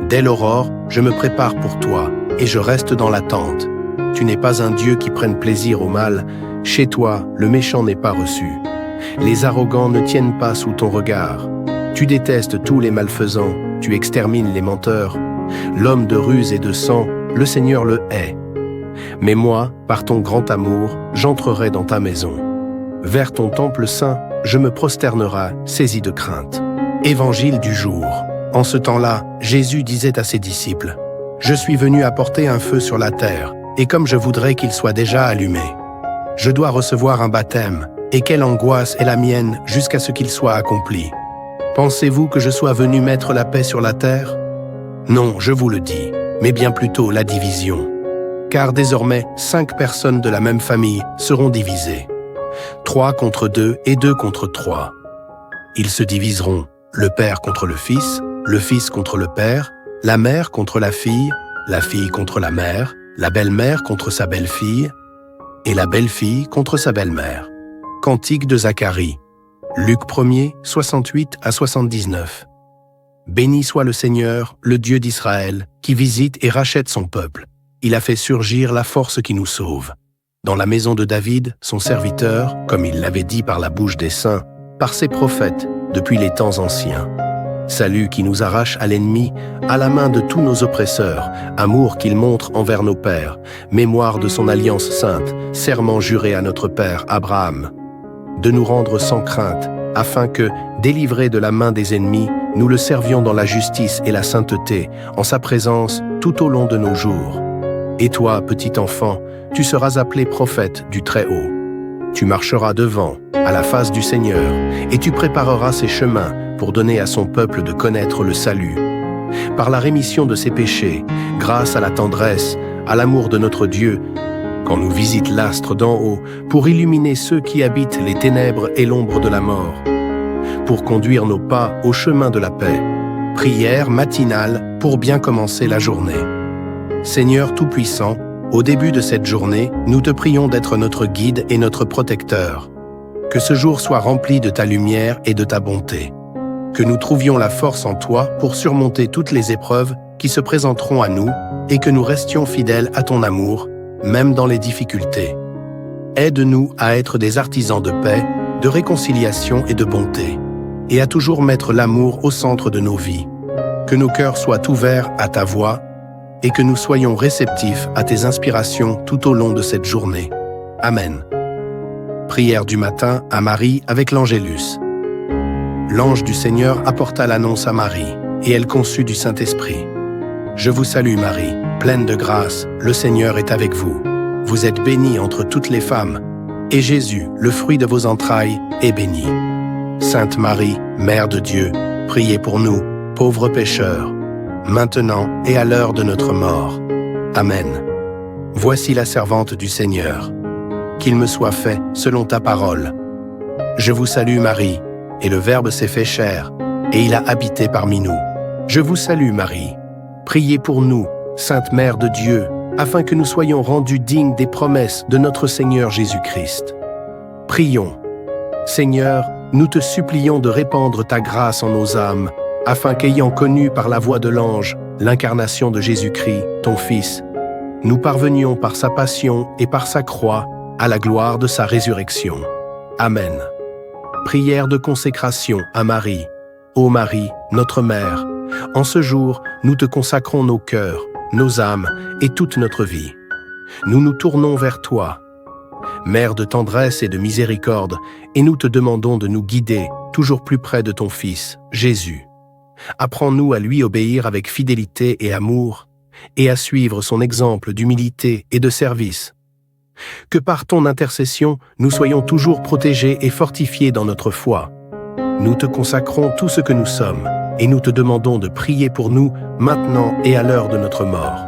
A: Dès l'aurore, je me prépare pour toi, et je reste dans l'attente. Tu n'es pas un Dieu qui prenne plaisir au mal. Chez toi, le méchant n'est pas reçu. Les arrogants ne tiennent pas sous ton regard. Tu détestes tous les malfaisants, tu extermines les menteurs. L'homme de ruse et de sang, le Seigneur le hait. Mais moi, par ton grand amour, j'entrerai dans ta maison. Vers ton temple saint, je me prosternerai, saisi de crainte. Évangile du jour. En ce temps-là, Jésus disait à ses disciples, « Je suis venu apporter un feu sur la terre, et comme je voudrais qu'il soit déjà allumé. Je dois recevoir un baptême, et quelle angoisse est la mienne jusqu'à ce qu'il soit accompli. Pensez-vous que je sois venu mettre la paix sur la terre? Non, je vous le dis, mais bien plutôt la division. Car désormais, 5 personnes de la même famille seront divisées. 3 contre 2 et 2 contre 3. Ils se diviseront, le père contre le fils contre le père, la mère contre la fille contre la mère, la belle-mère contre sa belle-fille, et la belle-fille contre sa belle-mère. Cantique de Zacharie. Luc 1er, 68 à 79. Béni soit le Seigneur, le Dieu d'Israël, qui visite et rachète son peuple. Il a fait surgir la force qui nous sauve. Dans la maison de David, son serviteur, comme il l'avait dit par la bouche des saints, par ses prophètes, depuis les temps anciens. Salut qui nous arrache à l'ennemi, à la main de tous nos oppresseurs, amour qu'il montre envers nos pères, mémoire de son alliance sainte, serment juré à notre père Abraham, de nous rendre sans crainte, afin que, délivrés de la main des ennemis, nous le servions dans la justice et la sainteté, en sa présence tout au long de nos jours. Et toi, petit enfant, tu seras appelé prophète du Très-Haut. Tu marcheras devant, à la face du Seigneur, et tu prépareras ses chemins pour donner à son peuple de connaître le salut. Par la rémission de ses péchés, grâce à la tendresse, à l'amour de notre Dieu, quand nous visite l'astre d'en haut, pour illuminer ceux qui habitent les ténèbres et l'ombre de la mort, pour conduire nos pas au chemin de la paix. Prière matinale pour bien commencer la journée. Seigneur Tout-Puissant, au début de cette journée, nous te prions d'être notre guide et notre protecteur. Que ce jour soit rempli de ta lumière et de ta bonté. Que nous trouvions la force en toi pour surmonter toutes les épreuves qui se présenteront à nous et que nous restions fidèles à ton amour, même dans les difficultés. Aide-nous à être des artisans de paix, de réconciliation et de bonté, et à toujours mettre l'amour au centre de nos vies. Que nos cœurs soient ouverts à ta voix et que nous soyons réceptifs à tes inspirations tout au long de cette journée. Amen. Prière du matin à Marie avec l'Angélus. L'ange du Seigneur apporta l'annonce à Marie, et elle conçut du Saint-Esprit. Je vous salue Marie, pleine de grâce, le Seigneur est avec vous. Vous êtes bénie entre toutes les femmes, et Jésus, le fruit de vos entrailles, est béni. Sainte Marie, Mère de Dieu, priez pour nous, pauvres pécheurs, maintenant et à l'heure de notre mort. Amen. Voici la servante du Seigneur. Qu'il me soit fait selon ta parole. Je vous salue Marie, et le Verbe s'est fait chair, et il a habité parmi nous. Je vous salue Marie. Priez pour nous, Sainte Mère de Dieu, afin que nous soyons rendus dignes des promesses de notre Seigneur Jésus-Christ. Prions. Seigneur, nous te supplions de répandre ta grâce en nos âmes, afin qu'ayant connu par la voix de l'ange l'incarnation de Jésus-Christ, ton Fils, nous parvenions par sa passion et par sa croix à la gloire de sa résurrection. Amen. Prière de consécration à Marie. Ô Marie, notre Mère, en ce jour, nous te consacrons nos cœurs, nos âmes et toute notre vie. Nous nous tournons vers toi, Mère de tendresse et de miséricorde, et nous te demandons de nous guider toujours plus près de ton Fils, Jésus. Apprends-nous à lui obéir avec fidélité et amour, et à suivre son exemple d'humilité et de service. Que par ton intercession, nous soyons toujours protégés et fortifiés dans notre foi. Nous te consacrons tout ce que nous sommes, et nous te demandons de prier pour nous maintenant et à l'heure de notre mort.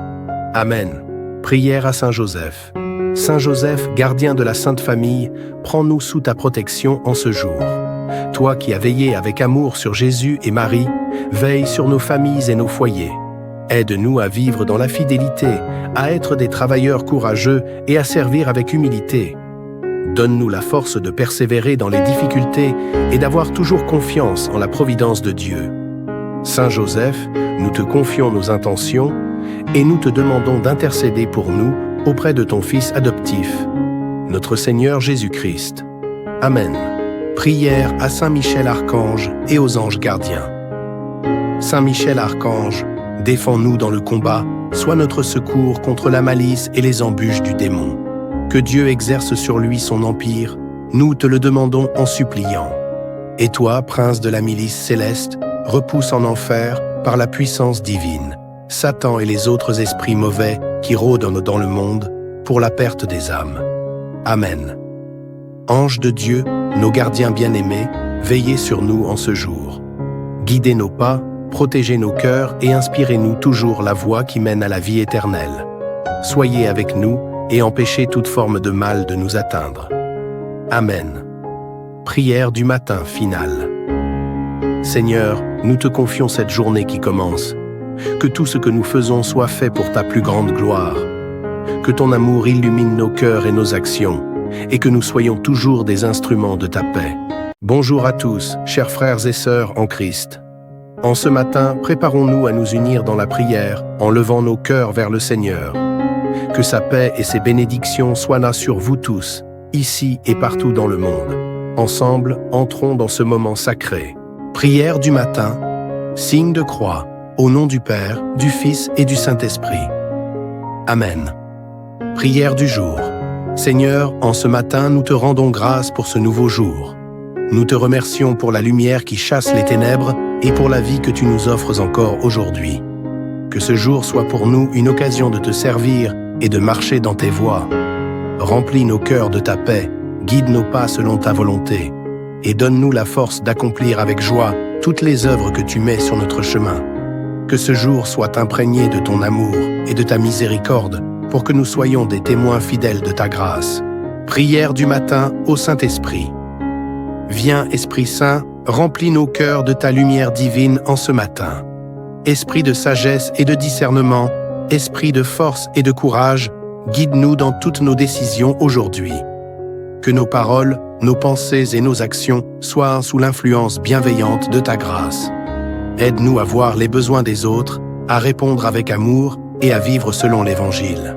A: Amen. Prière à Saint Joseph. Saint Joseph, gardien de la Sainte Famille, prends-nous sous ta protection en ce jour. Toi qui as veillé avec amour sur Jésus et Marie, veille sur nos familles et nos foyers. Aide-nous à vivre dans la fidélité, à être des travailleurs courageux et à servir avec humilité. Donne-nous la force de persévérer dans les difficultés et d'avoir toujours confiance en la providence de Dieu. Saint Joseph, nous te confions nos intentions et nous te demandons d'intercéder pour nous auprès de ton Fils adoptif, notre Seigneur Jésus-Christ. Amen. Prière à Saint Michel Archange et aux anges gardiens. Saint Michel Archange, défends-nous dans le combat, sois notre secours contre la malice et les embûches du démon. Que Dieu exerce sur lui son empire, nous te le demandons en suppliant. Et toi, prince de la milice céleste, repousse en enfer, par la puissance divine, Satan et les autres esprits mauvais qui rôdent dans le monde, pour la perte des âmes. Amen. Anges de Dieu, nos gardiens bien-aimés, veillez sur nous en ce jour. Guidez nos pas, protégez nos cœurs et inspirez-nous toujours la voie qui mène à la vie éternelle. Soyez avec nous et empêchez toute forme de mal de nous atteindre. Amen. Prière du matin finale. Seigneur, nous te confions cette journée qui commence. Que tout ce que nous faisons soit fait pour ta plus grande gloire. Que ton amour illumine nos cœurs et nos actions, et que nous soyons toujours des instruments de ta paix. Bonjour à tous, chers frères et sœurs en Christ. En ce matin, préparons-nous à nous unir dans la prière en levant nos cœurs vers le Seigneur. Que sa paix et ses bénédictions soient là sur vous tous, ici et partout dans le monde. Ensemble, entrons dans ce moment sacré. Prière du matin, signe de croix, au nom du Père, du Fils et du Saint-Esprit. Amen. Prière du jour. Seigneur, en ce matin, nous te rendons grâce pour ce nouveau jour. Nous te remercions pour la lumière qui chasse les ténèbres et pour la vie que tu nous offres encore aujourd'hui. Que ce jour soit pour nous une occasion de te servir et de marcher dans tes voies. Remplis nos cœurs de ta paix, guide nos pas selon ta volonté, et donne-nous la force d'accomplir avec joie toutes les œuvres que tu mets sur notre chemin. Que ce jour soit imprégné de ton amour et de ta miséricorde, pour que nous soyons des témoins fidèles de ta grâce. Prière du matin au Saint-Esprit. Viens, Esprit Saint, remplis nos cœurs de ta lumière divine en ce matin. Esprit de sagesse et de discernement, esprit de force et de courage, guide-nous dans toutes nos décisions aujourd'hui. Que nos paroles, nos pensées et nos actions soient sous l'influence bienveillante de ta grâce. Aide-nous à voir les besoins des autres, à répondre avec amour et à vivre selon l'Évangile.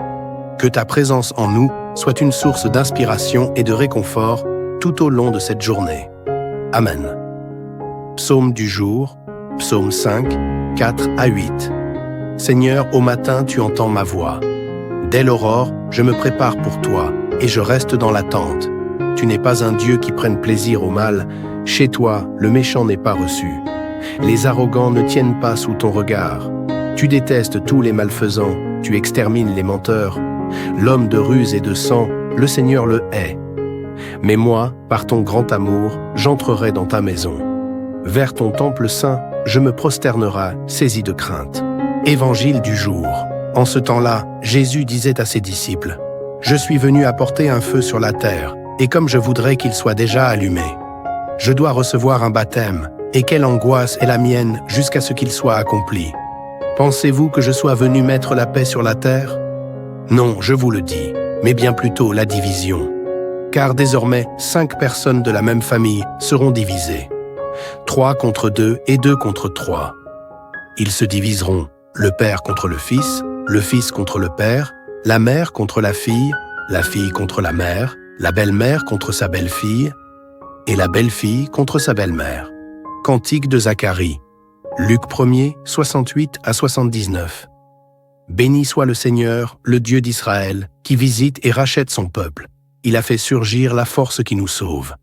A: Que ta présence en nous soit une source d'inspiration et de réconfort tout au long de cette journée. Amen. Psaume du jour, Psaume 5, 4 à 8. Seigneur, au matin, tu entends ma voix. Dès l'aurore, je me prépare pour toi et je reste dans l'attente. Tu n'es pas un Dieu qui prenne plaisir au mal. Chez toi, le méchant n'est pas reçu. Les arrogants ne tiennent pas sous ton regard. Tu détestes tous les malfaisants, tu extermines les menteurs. L'homme de ruse et de sang, le Seigneur le hait. Mais moi, par ton grand amour, j'entrerai dans ta maison. Vers ton temple saint, je me prosternerai, saisi de crainte. Évangile du jour. En ce temps-là, Jésus disait à ses disciples, « Je suis venu apporter un feu sur la terre, et comme je voudrais qu'il soit déjà allumé. Je dois recevoir un baptême, et quelle angoisse est la mienne jusqu'à ce qu'il soit accompli. Pensez-vous que je sois venu mettre la paix sur la terre? Non, je vous le dis, mais bien plutôt la division. Car désormais, 5 personnes de la même famille seront divisées. 3 contre 2 et 2 contre 3. Ils se diviseront, le père contre le fils contre le père, la mère contre la fille contre la belle-mère contre sa belle-fille, et la belle-fille contre sa belle-mère. Cantique de Zacharie. Luc 1er, 68 à 79. Béni soit le Seigneur, le Dieu d'Israël, qui visite et rachète son peuple. Il a fait surgir la force qui nous sauve.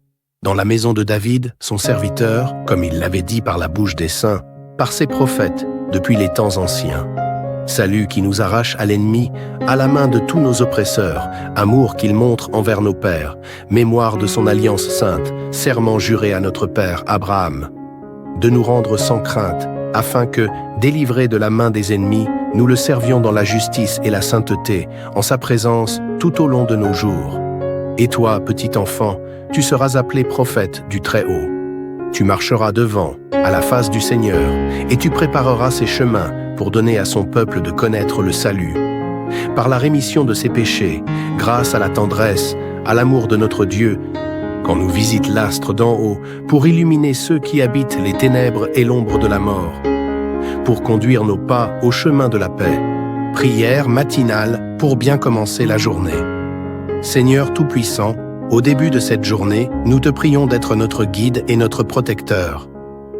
A: Dans la maison de David, son serviteur, comme il l'avait dit par la bouche des saints, par ses prophètes, depuis les temps anciens. Salut qui nous arrache à l'ennemi, à la main de tous nos oppresseurs, amour qu'il montre envers nos pères, mémoire de son alliance sainte, serment juré à notre père Abraham, de nous rendre sans crainte, afin que, délivrés de la main des ennemis, nous le servions dans la justice et la sainteté, en sa présence tout au long de nos jours. Et toi, petit enfant, tu seras appelé prophète du Très-Haut. Tu marcheras devant, à la face du Seigneur, et tu prépareras ses chemins pour donner à son peuple de connaître le salut. Par la rémission de ses péchés, grâce à la tendresse, à l'amour de notre Dieu, quand nous visite l'astre d'en haut, pour illuminer ceux qui habitent les ténèbres et l'ombre de la mort, pour conduire nos pas au chemin de la paix. Prière matinale pour bien commencer la journée. Seigneur Tout-Puissant, au début de cette journée, nous te prions d'être notre guide et notre protecteur.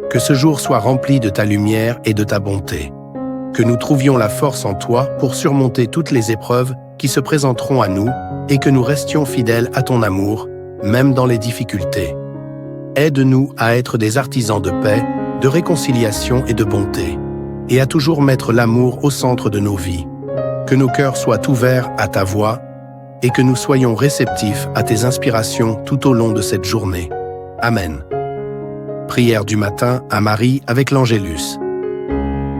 A: Que ce jour soit rempli de ta lumière et de ta bonté. Que nous trouvions la force en toi pour surmonter toutes les épreuves qui se présenteront à nous et que nous restions fidèles à ton amour, même dans les difficultés. Aide-nous à être des artisans de paix, de réconciliation et de bonté, et à toujours mettre l'amour au centre de nos vies. Que nos cœurs soient ouverts à ta voix et que nous soyons réceptifs à tes inspirations tout au long de cette journée. Amen. Prière du matin à Marie avec l'Angélus.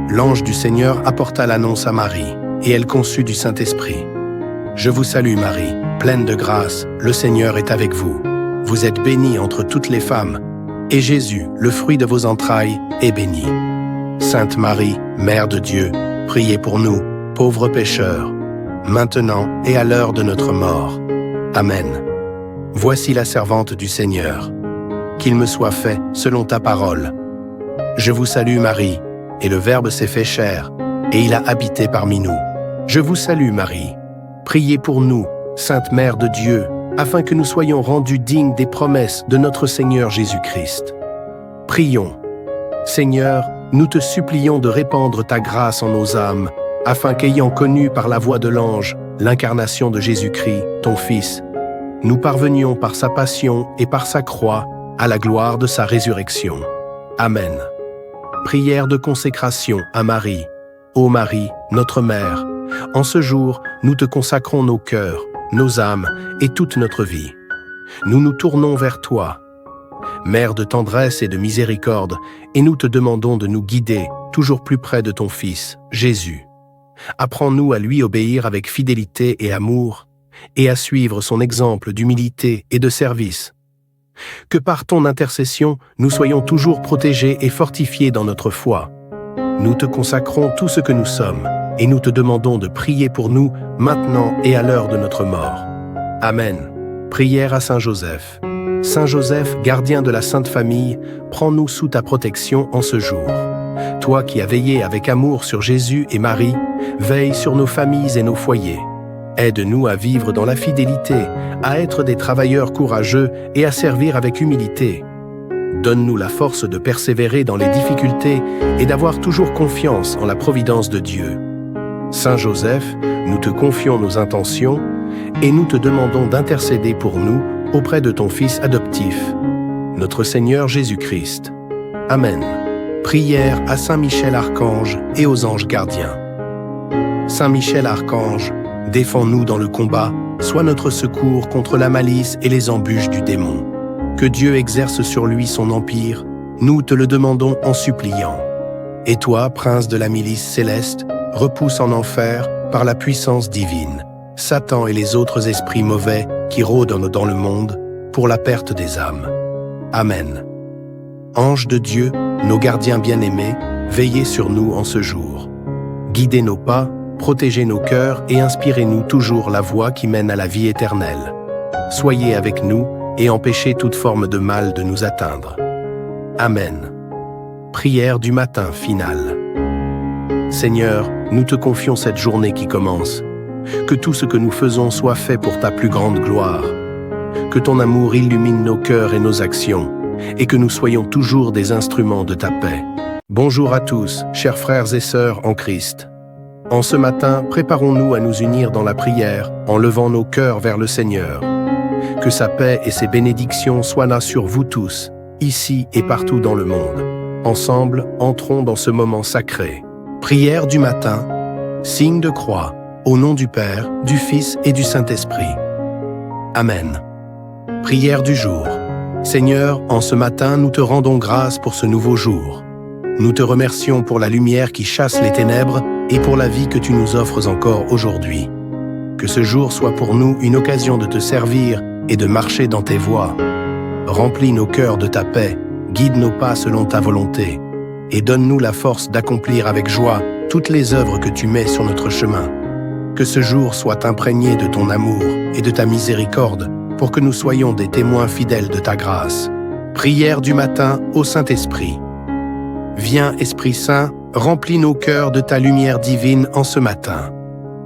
A: L'ange du Seigneur apporta l'annonce à Marie, et elle conçut du Saint-Esprit. Je vous salue Marie, pleine de grâce, le Seigneur est avec vous. Vous êtes bénie entre toutes les femmes, et Jésus, le fruit de vos entrailles, est béni. Sainte Marie, Mère de Dieu, priez pour nous, pauvres pécheurs, maintenant et à l'heure de notre mort. Amen. Voici la servante du Seigneur. Qu'il me soit fait selon ta parole. Je vous salue Marie, et le Verbe s'est fait chair, et il a habité parmi nous. Je vous salue Marie. Priez pour nous, Sainte Mère de Dieu, afin que nous soyons rendus dignes des promesses de notre Seigneur Jésus-Christ. Prions. Seigneur, nous te supplions de répandre ta grâce en nos âmes, afin qu'ayant connu par la voix de l'ange l'incarnation de Jésus-Christ, ton Fils, nous parvenions par sa passion et par sa croix à la gloire de sa résurrection. Amen. Prière de consécration à Marie. Ô Marie, notre Mère, en ce jour, nous te consacrons nos cœurs, nos âmes et toute notre vie. Nous nous tournons vers toi, Mère de tendresse et de miséricorde, et nous te demandons de nous guider toujours plus près de ton Fils, Jésus. Apprends-nous à lui obéir avec fidélité et amour, et à suivre son exemple d'humilité et de service. Que par ton intercession, nous soyons toujours protégés et fortifiés dans notre foi. Nous te consacrons tout ce que nous sommes, et nous te demandons de prier pour nous maintenant et à l'heure de notre mort. Amen. Prière à Saint Joseph. Saint Joseph, gardien de la Sainte Famille, prends-nous sous ta protection en ce jour. Toi qui as veillé avec amour sur Jésus et Marie, veille sur nos familles et nos foyers. Aide-nous à vivre dans la fidélité, à être des travailleurs courageux et à servir avec humilité. Donne-nous la force de persévérer dans les difficultés et d'avoir toujours confiance en la providence de Dieu. Saint Joseph, nous te confions nos intentions et nous te demandons d'intercéder pour nous auprès de ton Fils adoptif, notre Seigneur Jésus-Christ. Amen. Prière à Saint Michel Archange et aux anges gardiens. Saint Michel Archange, défends-nous dans le combat, sois notre secours contre la malice et les embûches du démon. Que Dieu exerce sur lui son empire, nous te le demandons en suppliant. Et toi, prince de la milice céleste, repousse en enfer, par la puissance divine, Satan et les autres esprits mauvais qui rôdent dans le monde pour la perte des âmes. Amen. Anges de Dieu, nos gardiens bien-aimés, veillez sur nous en ce jour. Guidez nos pas, protégez nos cœurs et inspirez-nous toujours la voie qui mène à la vie éternelle. Soyez avec nous et empêchez toute forme de mal de nous atteindre. Amen. Prière du matin finale. Seigneur, nous te confions cette journée qui commence. Que tout ce que nous faisons soit fait pour ta plus grande gloire. Que ton amour illumine nos cœurs et nos actions, et que nous soyons toujours des instruments de ta paix. Bonjour à tous, chers frères et sœurs en Christ. En ce matin, préparons-nous à nous unir dans la prière, en levant nos cœurs vers le Seigneur. Que sa paix et ses bénédictions soient là sur vous tous, ici et partout dans le monde. Ensemble, entrons dans ce moment sacré. Prière du matin, signe de croix, au nom du Père, du Fils et du Saint-Esprit. Amen. Prière du jour. Seigneur, en ce matin, nous te rendons grâce pour ce nouveau jour. Nous te remercions pour la lumière qui chasse les ténèbres et pour la vie que tu nous offres encore aujourd'hui. Que ce jour soit pour nous une occasion de te servir et de marcher dans tes voies. Remplis nos cœurs de ta paix, guide nos pas selon ta volonté, et donne-nous la force d'accomplir avec joie toutes les œuvres que tu mets sur notre chemin. Que ce jour soit imprégné de ton amour et de ta miséricorde, pour que nous soyons des témoins fidèles de ta grâce. Prière du matin au Saint-Esprit. Viens, Esprit Saint, remplis nos cœurs de ta lumière divine en ce matin.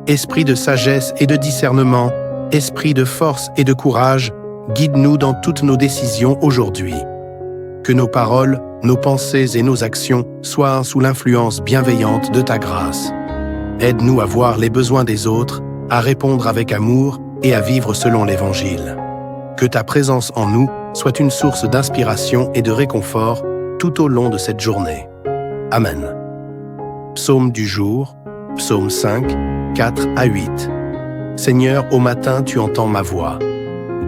A: Esprit de sagesse et de discernement, esprit de force et de courage, guide-nous dans toutes nos décisions aujourd'hui. Que nos paroles, nos pensées et nos actions soient sous l'influence bienveillante de ta grâce. Aide-nous à voir les besoins des autres, à répondre avec amour et à vivre selon l'Évangile. Que ta présence en nous soit une source d'inspiration et de réconfort tout au long de cette journée. Amen. Psaume du jour, Psaume 5, 4 à 8. Seigneur, au matin, tu entends ma voix.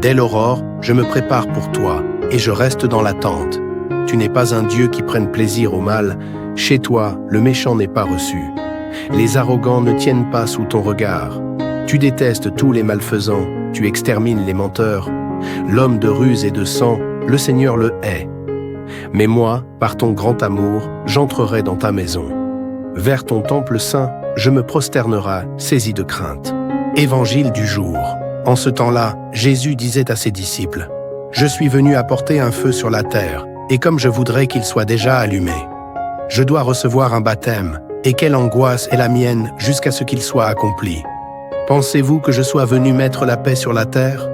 A: Dès l'aurore, je me prépare pour toi, et je reste dans l'attente. Tu n'es pas un Dieu qui prenne plaisir au mal. Chez toi, le méchant n'est pas reçu. Les arrogants ne tiennent pas sous ton regard. Tu détestes tous les malfaisants, tu extermines les menteurs. L'homme de ruse et de sang, le Seigneur le hait. Mais moi, par ton grand amour, j'entrerai dans ta maison. Vers ton temple saint, je me prosternerai, saisi de crainte. Évangile du jour. En ce temps-là, Jésus disait à ses disciples, « Je suis venu apporter un feu sur la terre, et comme je voudrais qu'il soit déjà allumé. Je dois recevoir un baptême, et quelle angoisse est la mienne jusqu'à ce qu'il soit accompli. Pensez-vous que je sois venu mettre la paix sur la terre?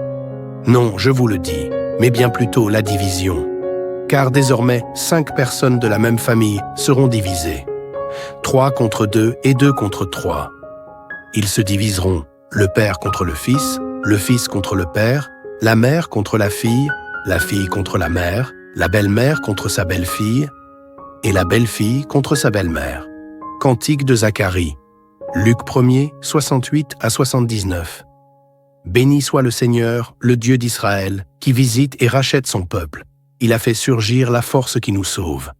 A: Non, je vous le dis, mais bien plutôt la division. Car désormais, 5 personnes de la même famille seront divisées. 3 contre 2 et 2 contre 3. Ils se diviseront, le père contre le fils contre le père, la mère contre la fille contre la mère, la belle-mère contre sa belle-fille, et la belle-fille contre sa belle-mère. Cantique de Zacharie. Luc 1er, 68 à 79. Béni soit le Seigneur, le Dieu d'Israël, qui visite et rachète son peuple. Il a fait surgir la force qui nous sauve.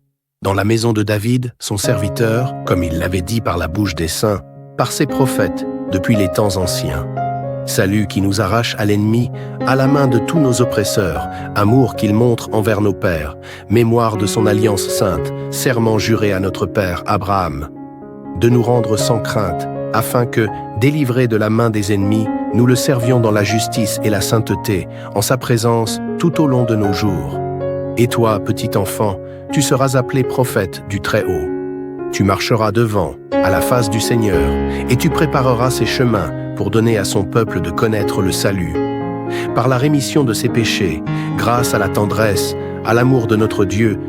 A: Dans la maison de David, son serviteur, comme il l'avait dit par la bouche des saints, par ses prophètes depuis les temps anciens. Salut qui nous arrache à l'ennemi, à la main de tous nos oppresseurs, amour qu'il montre envers nos pères, mémoire de son alliance sainte, serment juré à notre père Abraham, de nous rendre sans crainte, afin que, délivrés de la main des ennemis, nous le servions dans la justice et la sainteté, en sa présence tout au long de nos jours. Et toi, petit enfant, tu seras appelé prophète du Très-Haut. Tu marcheras devant, à la face du Seigneur, et tu prépareras ses chemins pour donner à son peuple de connaître le salut. Par la rémission de ses péchés, grâce à la tendresse, à l'amour de notre Dieu,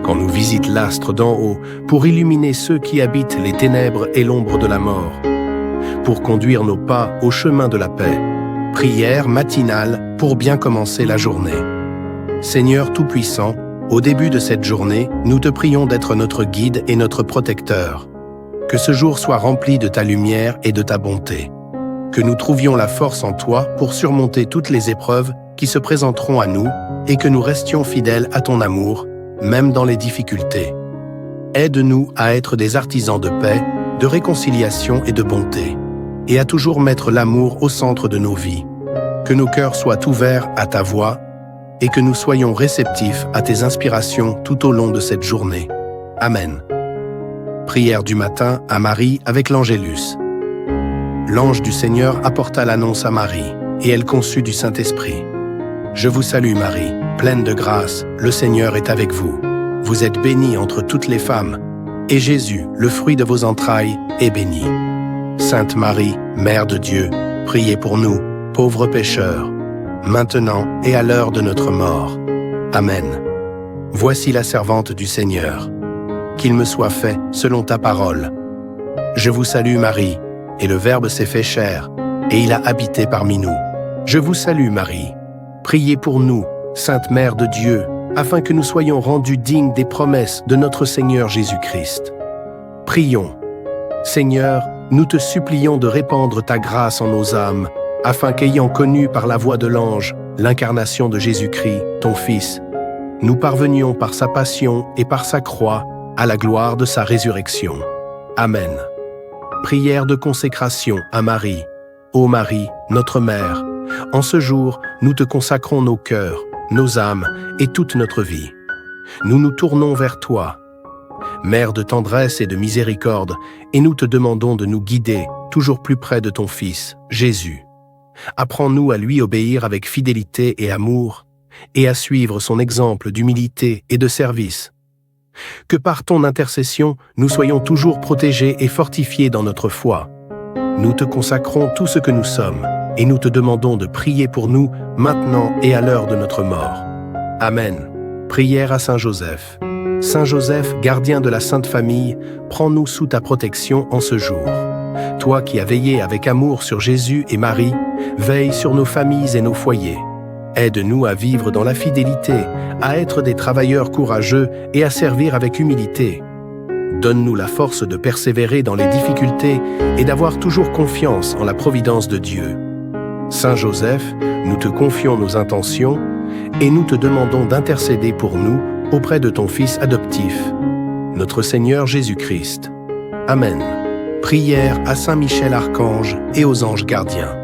A: quand nous visite l'astre d'en haut, pour illuminer ceux qui habitent les ténèbres et l'ombre de la mort, pour conduire nos pas au chemin de la paix. Prière matinale pour bien commencer la journée. Seigneur Tout-Puissant, au début de cette journée, nous te prions d'être notre guide et notre protecteur. Que ce jour soit rempli de ta lumière et de ta bonté. Que nous trouvions la force en toi pour surmonter toutes les épreuves qui se présenteront à nous et que nous restions fidèles à ton amour, même dans les difficultés. Aide-nous à être des artisans de paix, de réconciliation et de bonté, et à toujours mettre l'amour au centre de nos vies. Que nos cœurs soient ouverts à ta voix et que nous soyons réceptifs à tes inspirations tout au long de cette journée. Amen. Prière du matin à Marie avec l'Angélus. L'ange du Seigneur apporta l'annonce à Marie, et elle conçut du Saint-Esprit. Je vous salue Marie, pleine de grâce, le Seigneur est avec vous. Vous êtes bénie entre toutes les femmes, et Jésus, le fruit de vos entrailles, est béni. Sainte Marie, Mère de Dieu, priez pour nous, pauvres pécheurs, maintenant et à l'heure de notre mort. Amen. Voici la servante du Seigneur. Qu'il me soit fait selon ta parole. Je vous salue Marie, et le Verbe s'est fait chair, et il a habité parmi nous. Je vous salue Marie. Priez pour nous, Sainte Mère de Dieu, afin que nous soyons rendus dignes des promesses de notre Seigneur Jésus-Christ. Prions. Seigneur, nous te supplions de répandre ta grâce en nos âmes, afin qu'ayant connu par la voix de l'ange l'incarnation de Jésus-Christ, ton Fils, nous parvenions par sa passion et par sa croix à la gloire de sa résurrection. Amen. Prière de consécration à Marie. Ô Marie, notre Mère, en ce jour, nous te consacrons nos cœurs, nos âmes et toute notre vie. Nous nous tournons vers toi, Mère de tendresse et de miséricorde, et nous te demandons de nous guider toujours plus près de ton Fils, Jésus. Apprends-nous à lui obéir avec fidélité et amour, et à suivre son exemple d'humilité et de service. Que par ton intercession, nous soyons toujours protégés et fortifiés dans notre foi. Nous te consacrons tout ce que nous sommes, et nous te demandons de prier pour nous maintenant et à l'heure de notre mort. Amen. Prière à Saint Joseph. Saint Joseph, gardien de la Sainte Famille, prends-nous sous ta protection en ce jour. Toi qui as veillé avec amour sur Jésus et Marie, veille sur nos familles et nos foyers. Aide-nous à vivre dans la fidélité, à être des travailleurs courageux et à servir avec humilité. Donne-nous la force de persévérer dans les difficultés et d'avoir toujours confiance en la providence de Dieu. Saint Joseph, nous te confions nos intentions et nous te demandons d'intercéder pour nous auprès de ton Fils adoptif, notre Seigneur Jésus-Christ. Amen. Prière à Saint Michel Archange et aux anges gardiens.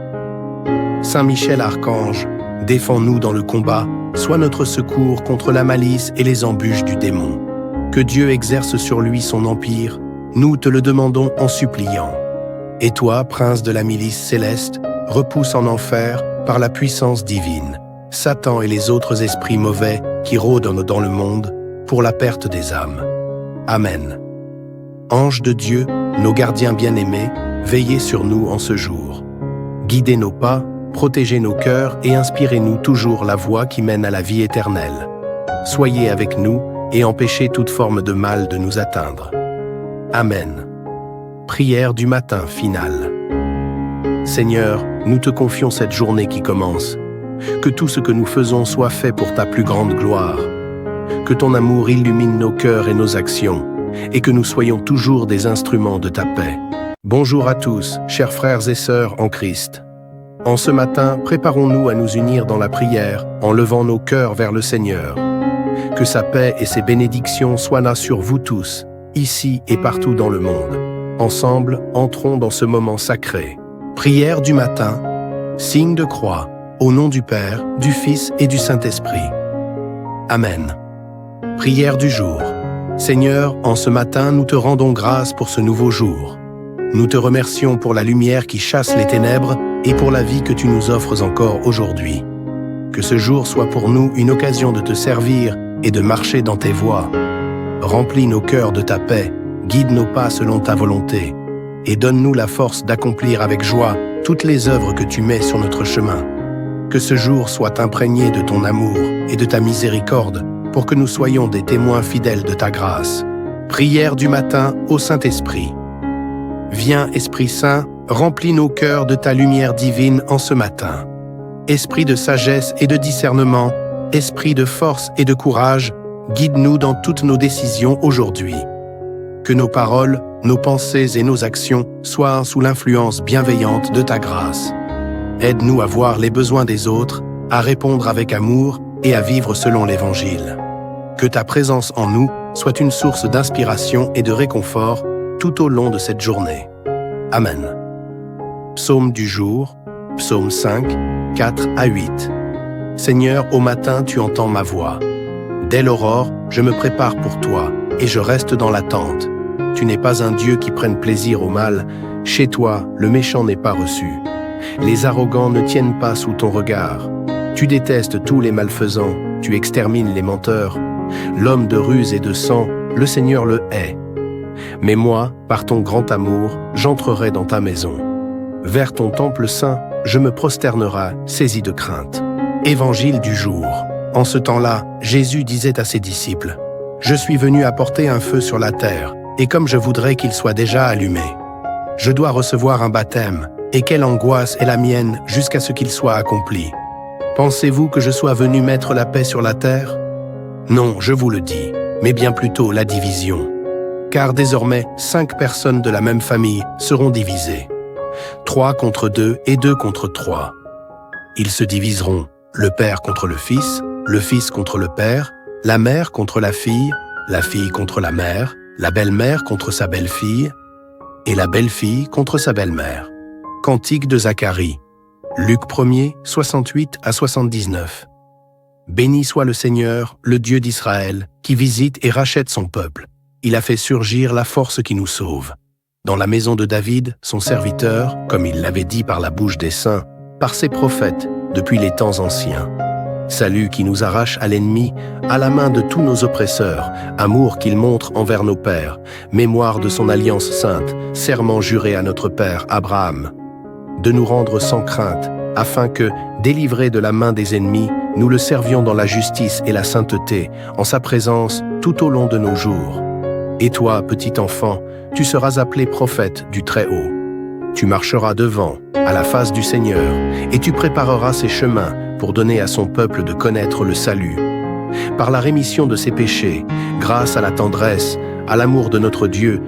A: Saint Michel Archange, défends-nous dans le combat, sois notre secours contre la malice et les embûches du démon. Que Dieu exerce sur lui son empire, nous te le demandons en suppliant. Et toi, prince de la milice céleste, repousse en enfer, par la puissance divine, Satan et les autres esprits mauvais qui rôdent dans le monde pour la perte des âmes. Amen. Anges de Dieu, nos gardiens bien-aimés, veillez sur nous en ce jour. Guidez nos pas, protégez nos cœurs et inspirez-nous toujours la voie qui mène à la vie éternelle. Soyez avec nous et empêchez toute forme de mal de nous atteindre. Amen. Prière du matin finale. Seigneur, nous te confions cette journée qui commence. Que tout ce que nous faisons soit fait pour ta plus grande gloire. Que ton amour illumine nos cœurs et nos actions, et que nous soyons toujours des instruments de ta paix. Bonjour à tous, chers frères et sœurs en Christ. En ce matin, préparons-nous à nous unir dans la prière en levant nos cœurs vers le Seigneur. Que sa paix et ses bénédictions soient là sur vous tous, ici et partout dans le monde. Ensemble, entrons dans ce moment sacré. Prière du matin, signe de croix, au nom du Père, du Fils et du Saint-Esprit. Amen. Prière du jour. Seigneur, en ce matin, nous te rendons grâce pour ce nouveau jour. Nous te remercions pour la lumière qui chasse les ténèbres et pour la vie que tu nous offres encore aujourd'hui. Que ce jour soit pour nous une occasion de te servir et de marcher dans tes voies. Remplis nos cœurs de ta paix, guide nos pas selon ta volonté, et donne-nous la force d'accomplir avec joie toutes les œuvres que tu mets sur notre chemin. Que ce jour soit imprégné de ton amour et de ta miséricorde, pour que nous soyons des témoins fidèles de ta grâce. Prière du matin au Saint-Esprit. Viens, Esprit Saint, remplis nos cœurs de ta lumière divine en ce matin. Esprit de sagesse et de discernement, esprit de force et de courage, guide-nous dans toutes nos décisions aujourd'hui. Que nos paroles, nos pensées et nos actions soient sous l'influence bienveillante de ta grâce. Aide-nous à voir les besoins des autres, à répondre avec amour et à vivre selon l'Évangile. Que ta présence en nous soit une source d'inspiration et de réconfort tout au long de cette journée. Amen. Psaume du jour, Psaume 5, 4 à 8. Seigneur, au matin, tu entends ma voix. Dès l'aurore, je me prépare pour toi, et je reste dans l'attente. Tu n'es pas un Dieu qui prenne plaisir au mal. Chez toi, le méchant n'est pas reçu. Les arrogants ne tiennent pas sous ton regard. Tu détestes tous les malfaisants, tu extermines les menteurs. L'homme de ruse et de sang, le Seigneur le hait. Mais moi, par ton grand amour, j'entrerai dans ta maison. Vers ton temple saint, je me prosternerai, saisi de crainte. Évangile du jour. En ce temps-là, Jésus disait à ses disciples, « Je suis venu apporter un feu sur la terre, et comme je voudrais qu'il soit déjà allumé. Je dois recevoir un baptême, et quelle angoisse est la mienne jusqu'à ce qu'il soit accompli. Pensez-vous que je sois venu mettre la paix sur la terre? Non, je vous le dis, mais bien plutôt la division. Car désormais, 5 personnes de la même famille seront divisées. 3 contre 2 et 2 contre 3. Ils se diviseront, le père contre le fils contre le père, la mère contre la fille contre la mère, la belle-mère contre sa belle-fille, et la belle-fille contre sa belle-mère. Cantique de Zacharie. Luc 1er, 68 à 79. Béni soit le Seigneur, le Dieu d'Israël, qui visite et rachète son peuple. Il a fait surgir la force qui nous sauve. Dans la maison de David, son serviteur, comme il l'avait dit par la bouche des saints, par ses prophètes, depuis les temps anciens. Salut qui nous arrache à l'ennemi, à la main de tous nos oppresseurs, amour qu'il montre envers nos pères, mémoire de son alliance sainte, serment juré à notre père Abraham, de nous rendre sans crainte, afin que, délivrés de la main des ennemis, nous le servions dans la justice et la sainteté, en sa présence tout au long de nos jours. Et toi, petit enfant, tu seras appelé prophète du Très-Haut. Tu marcheras devant, à la face du Seigneur, et tu prépareras ses chemins pour donner à son peuple de connaître le salut. Par la rémission de ses péchés, grâce à la tendresse, à l'amour de notre Dieu,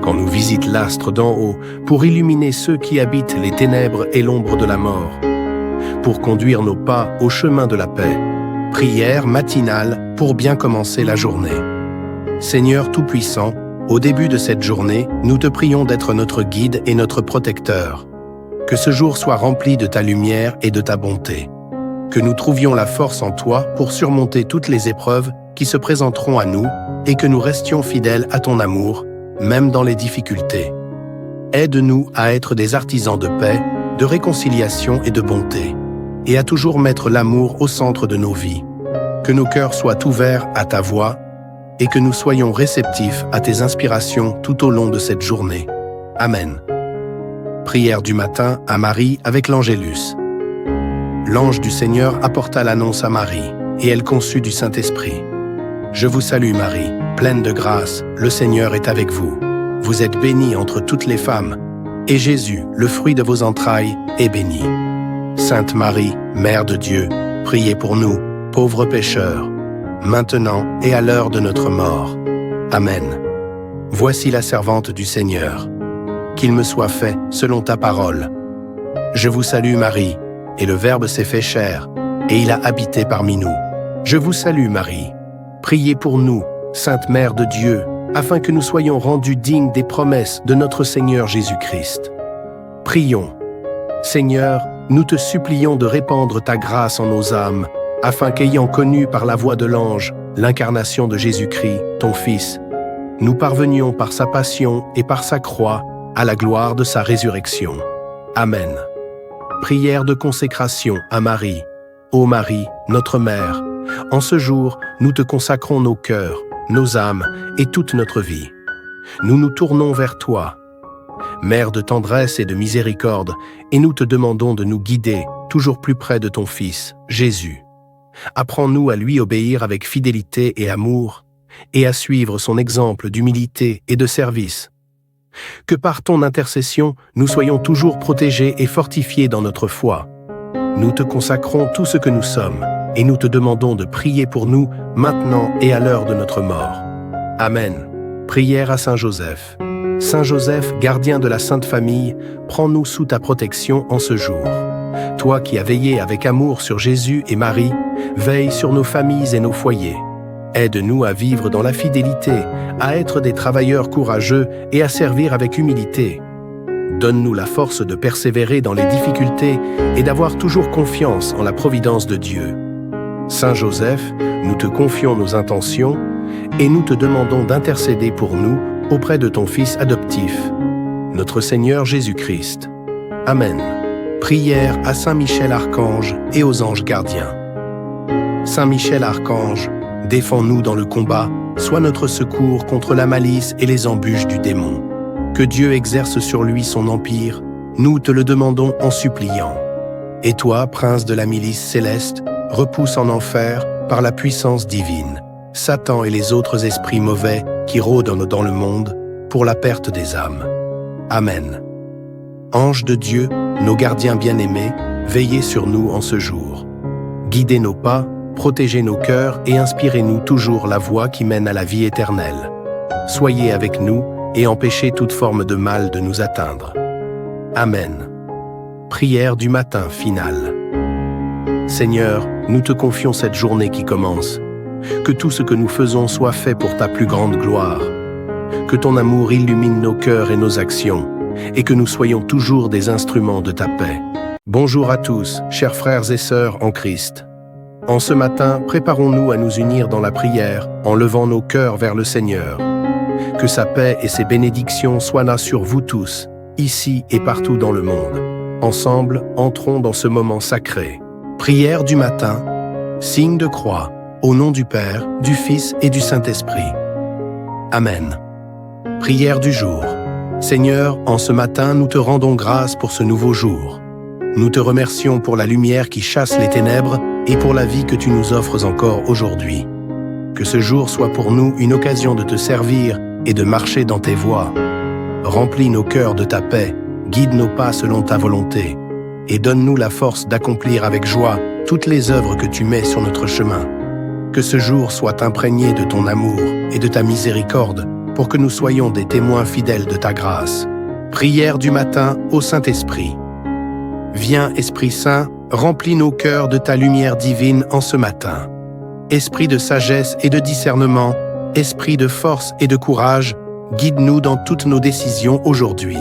A: quand nous visite l'astre d'en haut, pour illuminer ceux qui habitent les ténèbres et l'ombre de la mort, pour conduire nos pas au chemin de la paix. Prière matinale pour bien commencer la journée. Seigneur Tout-Puissant, au début de cette journée, nous te prions d'être notre guide et notre protecteur. Que ce jour soit rempli de ta lumière et de ta bonté. Que nous trouvions la force en toi pour surmonter toutes les épreuves qui se présenteront à nous et que nous restions fidèles à ton amour, même dans les difficultés. Aide-nous à être des artisans de paix, de réconciliation et de bonté, et à toujours mettre l'amour au centre de nos vies. Que nos cœurs soient ouverts à ta voix et que nous soyons réceptifs à tes inspirations tout au long de cette journée. Amen. Prière du matin à Marie avec l'Angélus. L'ange du Seigneur apporta l'annonce à Marie, et elle conçut du Saint-Esprit. Je vous salue Marie, pleine de grâce, le Seigneur est avec vous. Vous êtes bénie entre toutes les femmes, et Jésus, le fruit de vos entrailles, est béni. Sainte Marie, Mère de Dieu, priez pour nous, pauvres pécheurs, maintenant et à l'heure de notre mort. Amen. Voici la servante du Seigneur. Qu'il me soit fait selon ta parole. Je vous salue Marie, et le Verbe s'est fait chair, et il a habité parmi nous. Je vous salue Marie. Priez pour nous, Sainte Mère de Dieu, afin que nous soyons rendus dignes des promesses de notre Seigneur Jésus-Christ. Prions. Seigneur, nous te supplions de répandre ta grâce en nos âmes, afin qu'ayant connu par la voix de l'ange l'incarnation de Jésus-Christ, ton Fils, nous parvenions par sa passion et par sa croix à la gloire de sa résurrection. Amen. Prière de consécration à Marie. Ô Marie, notre Mère, en ce jour, nous te consacrons nos cœurs, nos âmes et toute notre vie. Nous nous tournons vers toi, Mère de tendresse et de miséricorde, et nous te demandons de nous guider toujours plus près de ton Fils, Jésus. Apprends-nous à lui obéir avec fidélité et amour, et à suivre son exemple d'humilité et de service. Que par ton intercession, nous soyons toujours protégés et fortifiés dans notre foi. Nous te consacrons tout ce que nous sommes, et nous te demandons de prier pour nous maintenant et à l'heure de notre mort. Amen. Prière à Saint Joseph. Saint Joseph, gardien de la Sainte Famille, prends-nous sous ta protection en ce jour. Toi qui as veillé avec amour sur Jésus et Marie, veille sur nos familles et nos foyers. Aide-nous à vivre dans la fidélité, à être des travailleurs courageux et à servir avec humilité. Donne-nous la force de persévérer dans les difficultés et d'avoir toujours confiance en la providence de Dieu. Saint Joseph, nous te confions nos intentions et nous te demandons d'intercéder pour nous auprès de ton Fils adoptif, notre Seigneur Jésus-Christ. Amen. Prière à Saint Michel Archange et aux anges gardiens. Saint Michel Archange, défends-nous dans le combat, sois notre secours contre la malice et les embûches du démon. Que Dieu exerce sur lui son empire, nous te le demandons en suppliant. Et toi, prince de la milice céleste, repousse en enfer, par la puissance divine, Satan et les autres esprits mauvais qui rôdent dans le monde, pour la perte des âmes. Amen. Anges de Dieu, nos gardiens bien-aimés, veillez sur nous en ce jour. Guidez nos pas, protégez nos cœurs et inspirez-nous toujours la voie qui mène à la vie éternelle. Soyez avec nous et empêchez toute forme de mal de nous atteindre. Amen. Prière du matin finale. Seigneur, nous te confions cette journée qui commence. Que tout ce que nous faisons soit fait pour ta plus grande gloire. Que ton amour illumine nos cœurs et nos actions, et que nous soyons toujours des instruments de ta paix. Bonjour à tous, chers frères et sœurs en Christ. En ce matin, préparons-nous à nous unir dans la prière en levant nos cœurs vers le Seigneur. Que sa paix et ses bénédictions soient là sur vous tous, ici et partout dans le monde. Ensemble, entrons dans ce moment sacré. Prière du matin, signe de croix, au nom du Père, du Fils et du Saint-Esprit. Amen. Prière du jour. Seigneur, en ce matin, nous te rendons grâce pour ce nouveau jour. Nous te remercions pour la lumière qui chasse les ténèbres et pour la vie que tu nous offres encore aujourd'hui. Que ce jour soit pour nous une occasion de te servir et de marcher dans tes voies. Remplis nos cœurs de ta paix, guide nos pas selon ta volonté, et donne-nous la force d'accomplir avec joie toutes les œuvres que tu mets sur notre chemin. Que ce jour soit imprégné de ton amour et de ta miséricorde, pour que nous soyons des témoins fidèles de ta grâce. Prière du matin au Saint-Esprit. Viens, Esprit Saint, remplis nos cœurs de ta lumière divine en ce matin. Esprit de sagesse et de discernement, esprit de force et de courage, guide-nous dans toutes nos décisions aujourd'hui.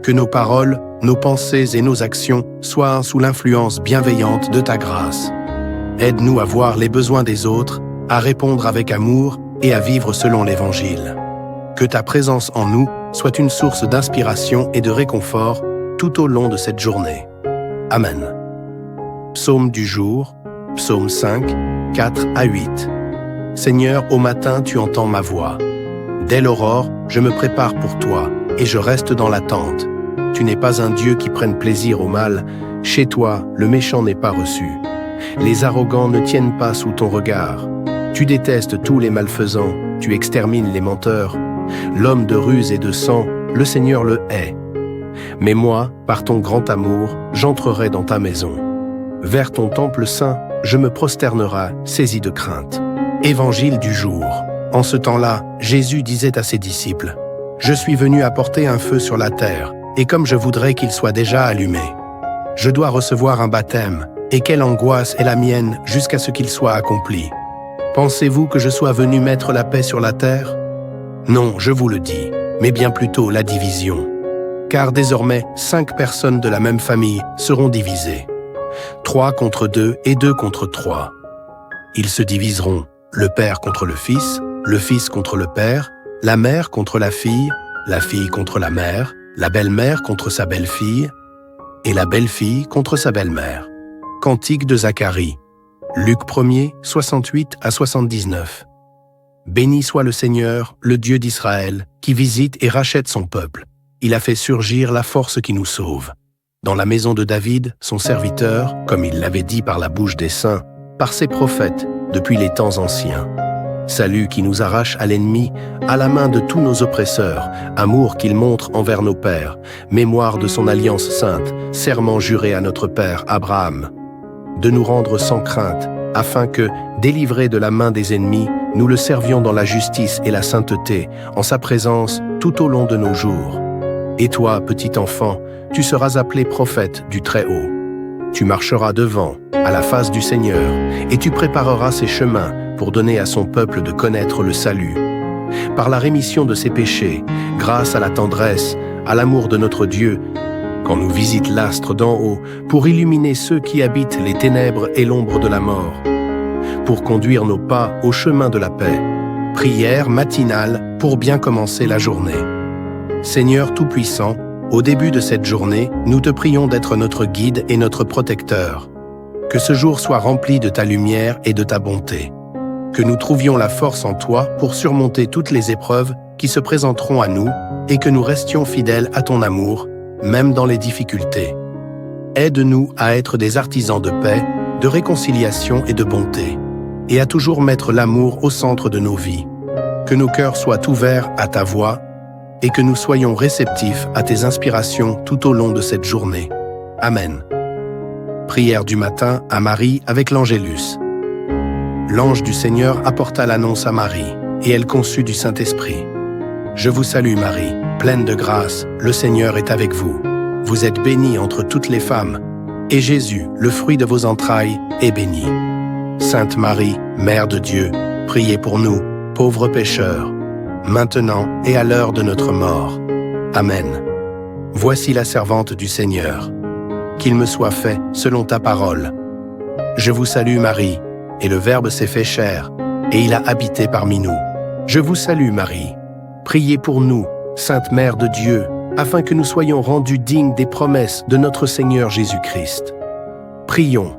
A: Que nos paroles, nos pensées et nos actions soient sous l'influence bienveillante de ta grâce. Aide-nous à voir les besoins des autres, à répondre avec amour et à vivre selon l'Évangile. Que ta présence en nous soit une source d'inspiration et de réconfort tout au long de cette journée. Amen. Psaume du jour, Psaume 5, 4 à 8. Seigneur, au matin, tu entends ma voix. Dès l'aurore, je me prépare pour toi, et je reste dans l'attente. Tu n'es pas un Dieu qui prenne plaisir au mal. Chez toi, le méchant n'est pas reçu. Les arrogants ne tiennent pas sous ton regard. Tu détestes tous les malfaisants, tu extermines les menteurs. L'homme de ruse et de sang, le Seigneur le hait. Mais moi, par ton grand amour, j'entrerai dans ta maison. Vers ton temple saint, je me prosternerai, saisi de crainte. Évangile du jour. En ce temps-là, Jésus disait à ses disciples, « Je suis venu apporter un feu sur la terre, et comme je voudrais qu'il soit déjà allumé. Je dois recevoir un baptême, et quelle angoisse est la mienne jusqu'à ce qu'il soit accompli. Pensez-vous que je sois venu mettre la paix sur la terre? Non, je vous le dis, mais bien plutôt la division. Car désormais, 5 personnes de la même famille seront divisées. 3 contre 2 et 2 contre 3. Ils se diviseront, le père contre le fils contre le père, la mère contre la fille contre la belle-mère contre sa belle-fille, et la belle-fille contre sa belle-mère. Cantique de Zacharie. Luc 1er, 68 à 79. Béni soit le Seigneur, le Dieu d'Israël, qui visite et rachète son peuple. Il a fait surgir la force qui nous sauve. Dans la maison de David, son serviteur, comme il l'avait dit par la bouche des saints, par ses prophètes, depuis les temps anciens. Salut qui nous arrache à l'ennemi, à la main de tous nos oppresseurs, amour qu'il montre envers nos pères, mémoire de son alliance sainte, serment juré à notre père Abraham, de nous rendre sans crainte, afin que, délivrés de la main des ennemis, nous le servions dans la justice et la sainteté, en sa présence tout au long de nos jours. Et toi, petit enfant, tu seras appelé prophète du Très-Haut. Tu marcheras devant, à la face du Seigneur, et tu prépareras ses chemins pour donner à son peuple de connaître le salut. Par la rémission de ses péchés, grâce à la tendresse, à l'amour de notre Dieu, quand nous visite l'astre d'en haut, pour illuminer ceux qui habitent les ténèbres et l'ombre de la mort, pour conduire nos pas au chemin de la paix. Prière matinale pour bien commencer la journée. Seigneur Tout-Puissant, au début de cette journée, nous te prions d'être notre guide et notre protecteur. Que ce jour soit rempli de ta lumière et de ta bonté. Que nous trouvions la force en toi pour surmonter toutes les épreuves qui se présenteront à nous et que nous restions fidèles à ton amour, même dans les difficultés. Aide-nous à être des artisans de paix, de réconciliation et de bonté, et à toujours mettre l'amour au centre de nos vies. Que nos cœurs soient ouverts à ta voix et que nous soyons réceptifs à tes inspirations tout au long de cette journée. Amen. Prière du matin à Marie avec l'Angélus. L'ange du Seigneur apporta l'annonce à Marie, et elle conçut du Saint-Esprit. Je vous salue Marie, pleine de grâce, le Seigneur est avec vous. Vous êtes bénie entre toutes les femmes, et Jésus, le fruit de vos entrailles, est béni. Sainte Marie, Mère de Dieu, priez pour nous, pauvres pécheurs, maintenant et à l'heure de notre mort. Amen. Voici la servante du Seigneur. Qu'il me soit fait selon ta parole. Je vous salue Marie, et le Verbe s'est fait chair, et il a habité parmi nous. Je vous salue Marie. Priez pour nous, Sainte Mère de Dieu, afin que nous soyons rendus dignes des promesses de notre Seigneur Jésus-Christ. Prions.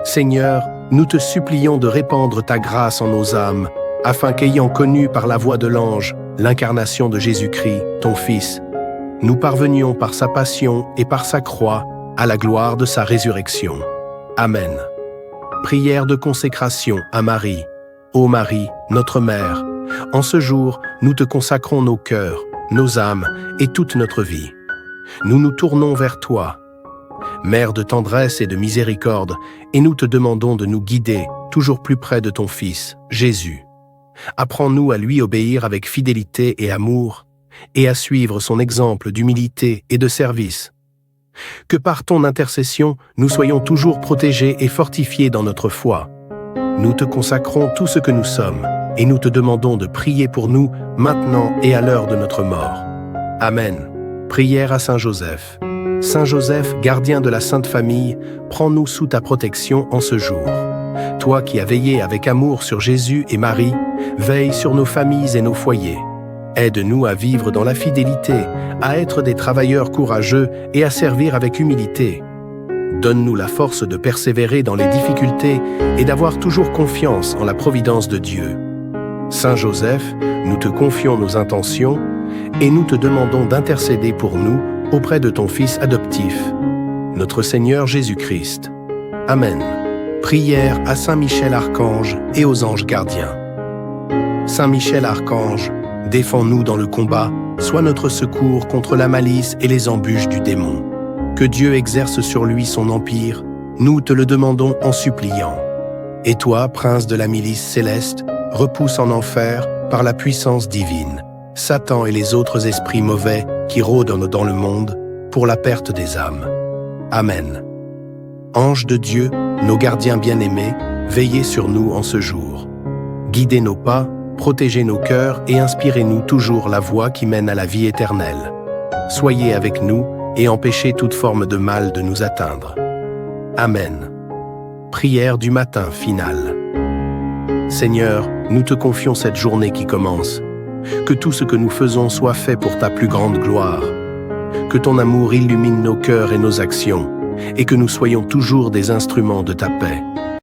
A: Seigneur, nous te supplions de répandre ta grâce en nos âmes, afin qu'ayant connu par la voix de l'ange l'incarnation de Jésus-Christ, ton Fils, nous parvenions par sa passion et par sa croix à la gloire de sa résurrection. Amen. Prière de consécration à Marie. Ô Marie, notre Mère, en ce jour, nous te consacrons nos cœurs, nos âmes et toute notre vie. Nous nous tournons vers toi, Mère de tendresse et de miséricorde, et nous te demandons de nous guider toujours plus près de ton Fils, Jésus. Apprends-nous à lui obéir avec fidélité et amour, et à suivre son exemple d'humilité et de service. Que par ton intercession, nous soyons toujours protégés et fortifiés dans notre foi. Nous te consacrons tout ce que nous sommes, et nous te demandons de prier pour nous maintenant et à l'heure de notre mort. Amen. Prière à Saint Joseph. Saint Joseph, gardien de la Sainte Famille, prends-nous sous ta protection en ce jour. Toi qui as veillé avec amour sur Jésus et Marie, veille sur nos familles et nos foyers. Aide-nous à vivre dans la fidélité, à être des travailleurs courageux et à servir avec humilité. Donne-nous la force de persévérer dans les difficultés et d'avoir toujours confiance en la providence de Dieu. Saint Joseph, nous te confions nos intentions et nous te demandons d'intercéder pour nous auprès de ton Fils adoptif, notre Seigneur Jésus-Christ. Amen. Prière à Saint Michel Archange et aux anges gardiens. Saint Michel Archange, défends-nous dans le combat, sois notre secours contre la malice et les embûches du démon. Que Dieu exerce sur lui son empire, nous te le demandons en suppliant. Et toi, prince de la milice céleste, repousse en enfer, par la puissance divine, Satan et les autres esprits mauvais qui rôdent dans le monde pour la perte des âmes. Amen. Anges de Dieu, nos gardiens bien-aimés, veillez sur nous en ce jour. Guidez nos pas, Protégez nos cœurs et inspirez-nous toujours la voie qui mène à la vie éternelle. Soyez avec nous et empêchez toute forme de mal de nous atteindre. Amen. Prière du matin finale. Seigneur, nous te confions cette journée qui commence. Que tout ce que nous faisons soit fait pour ta plus grande gloire. Que ton amour illumine nos cœurs et nos actions, et que nous soyons toujours des instruments de ta paix.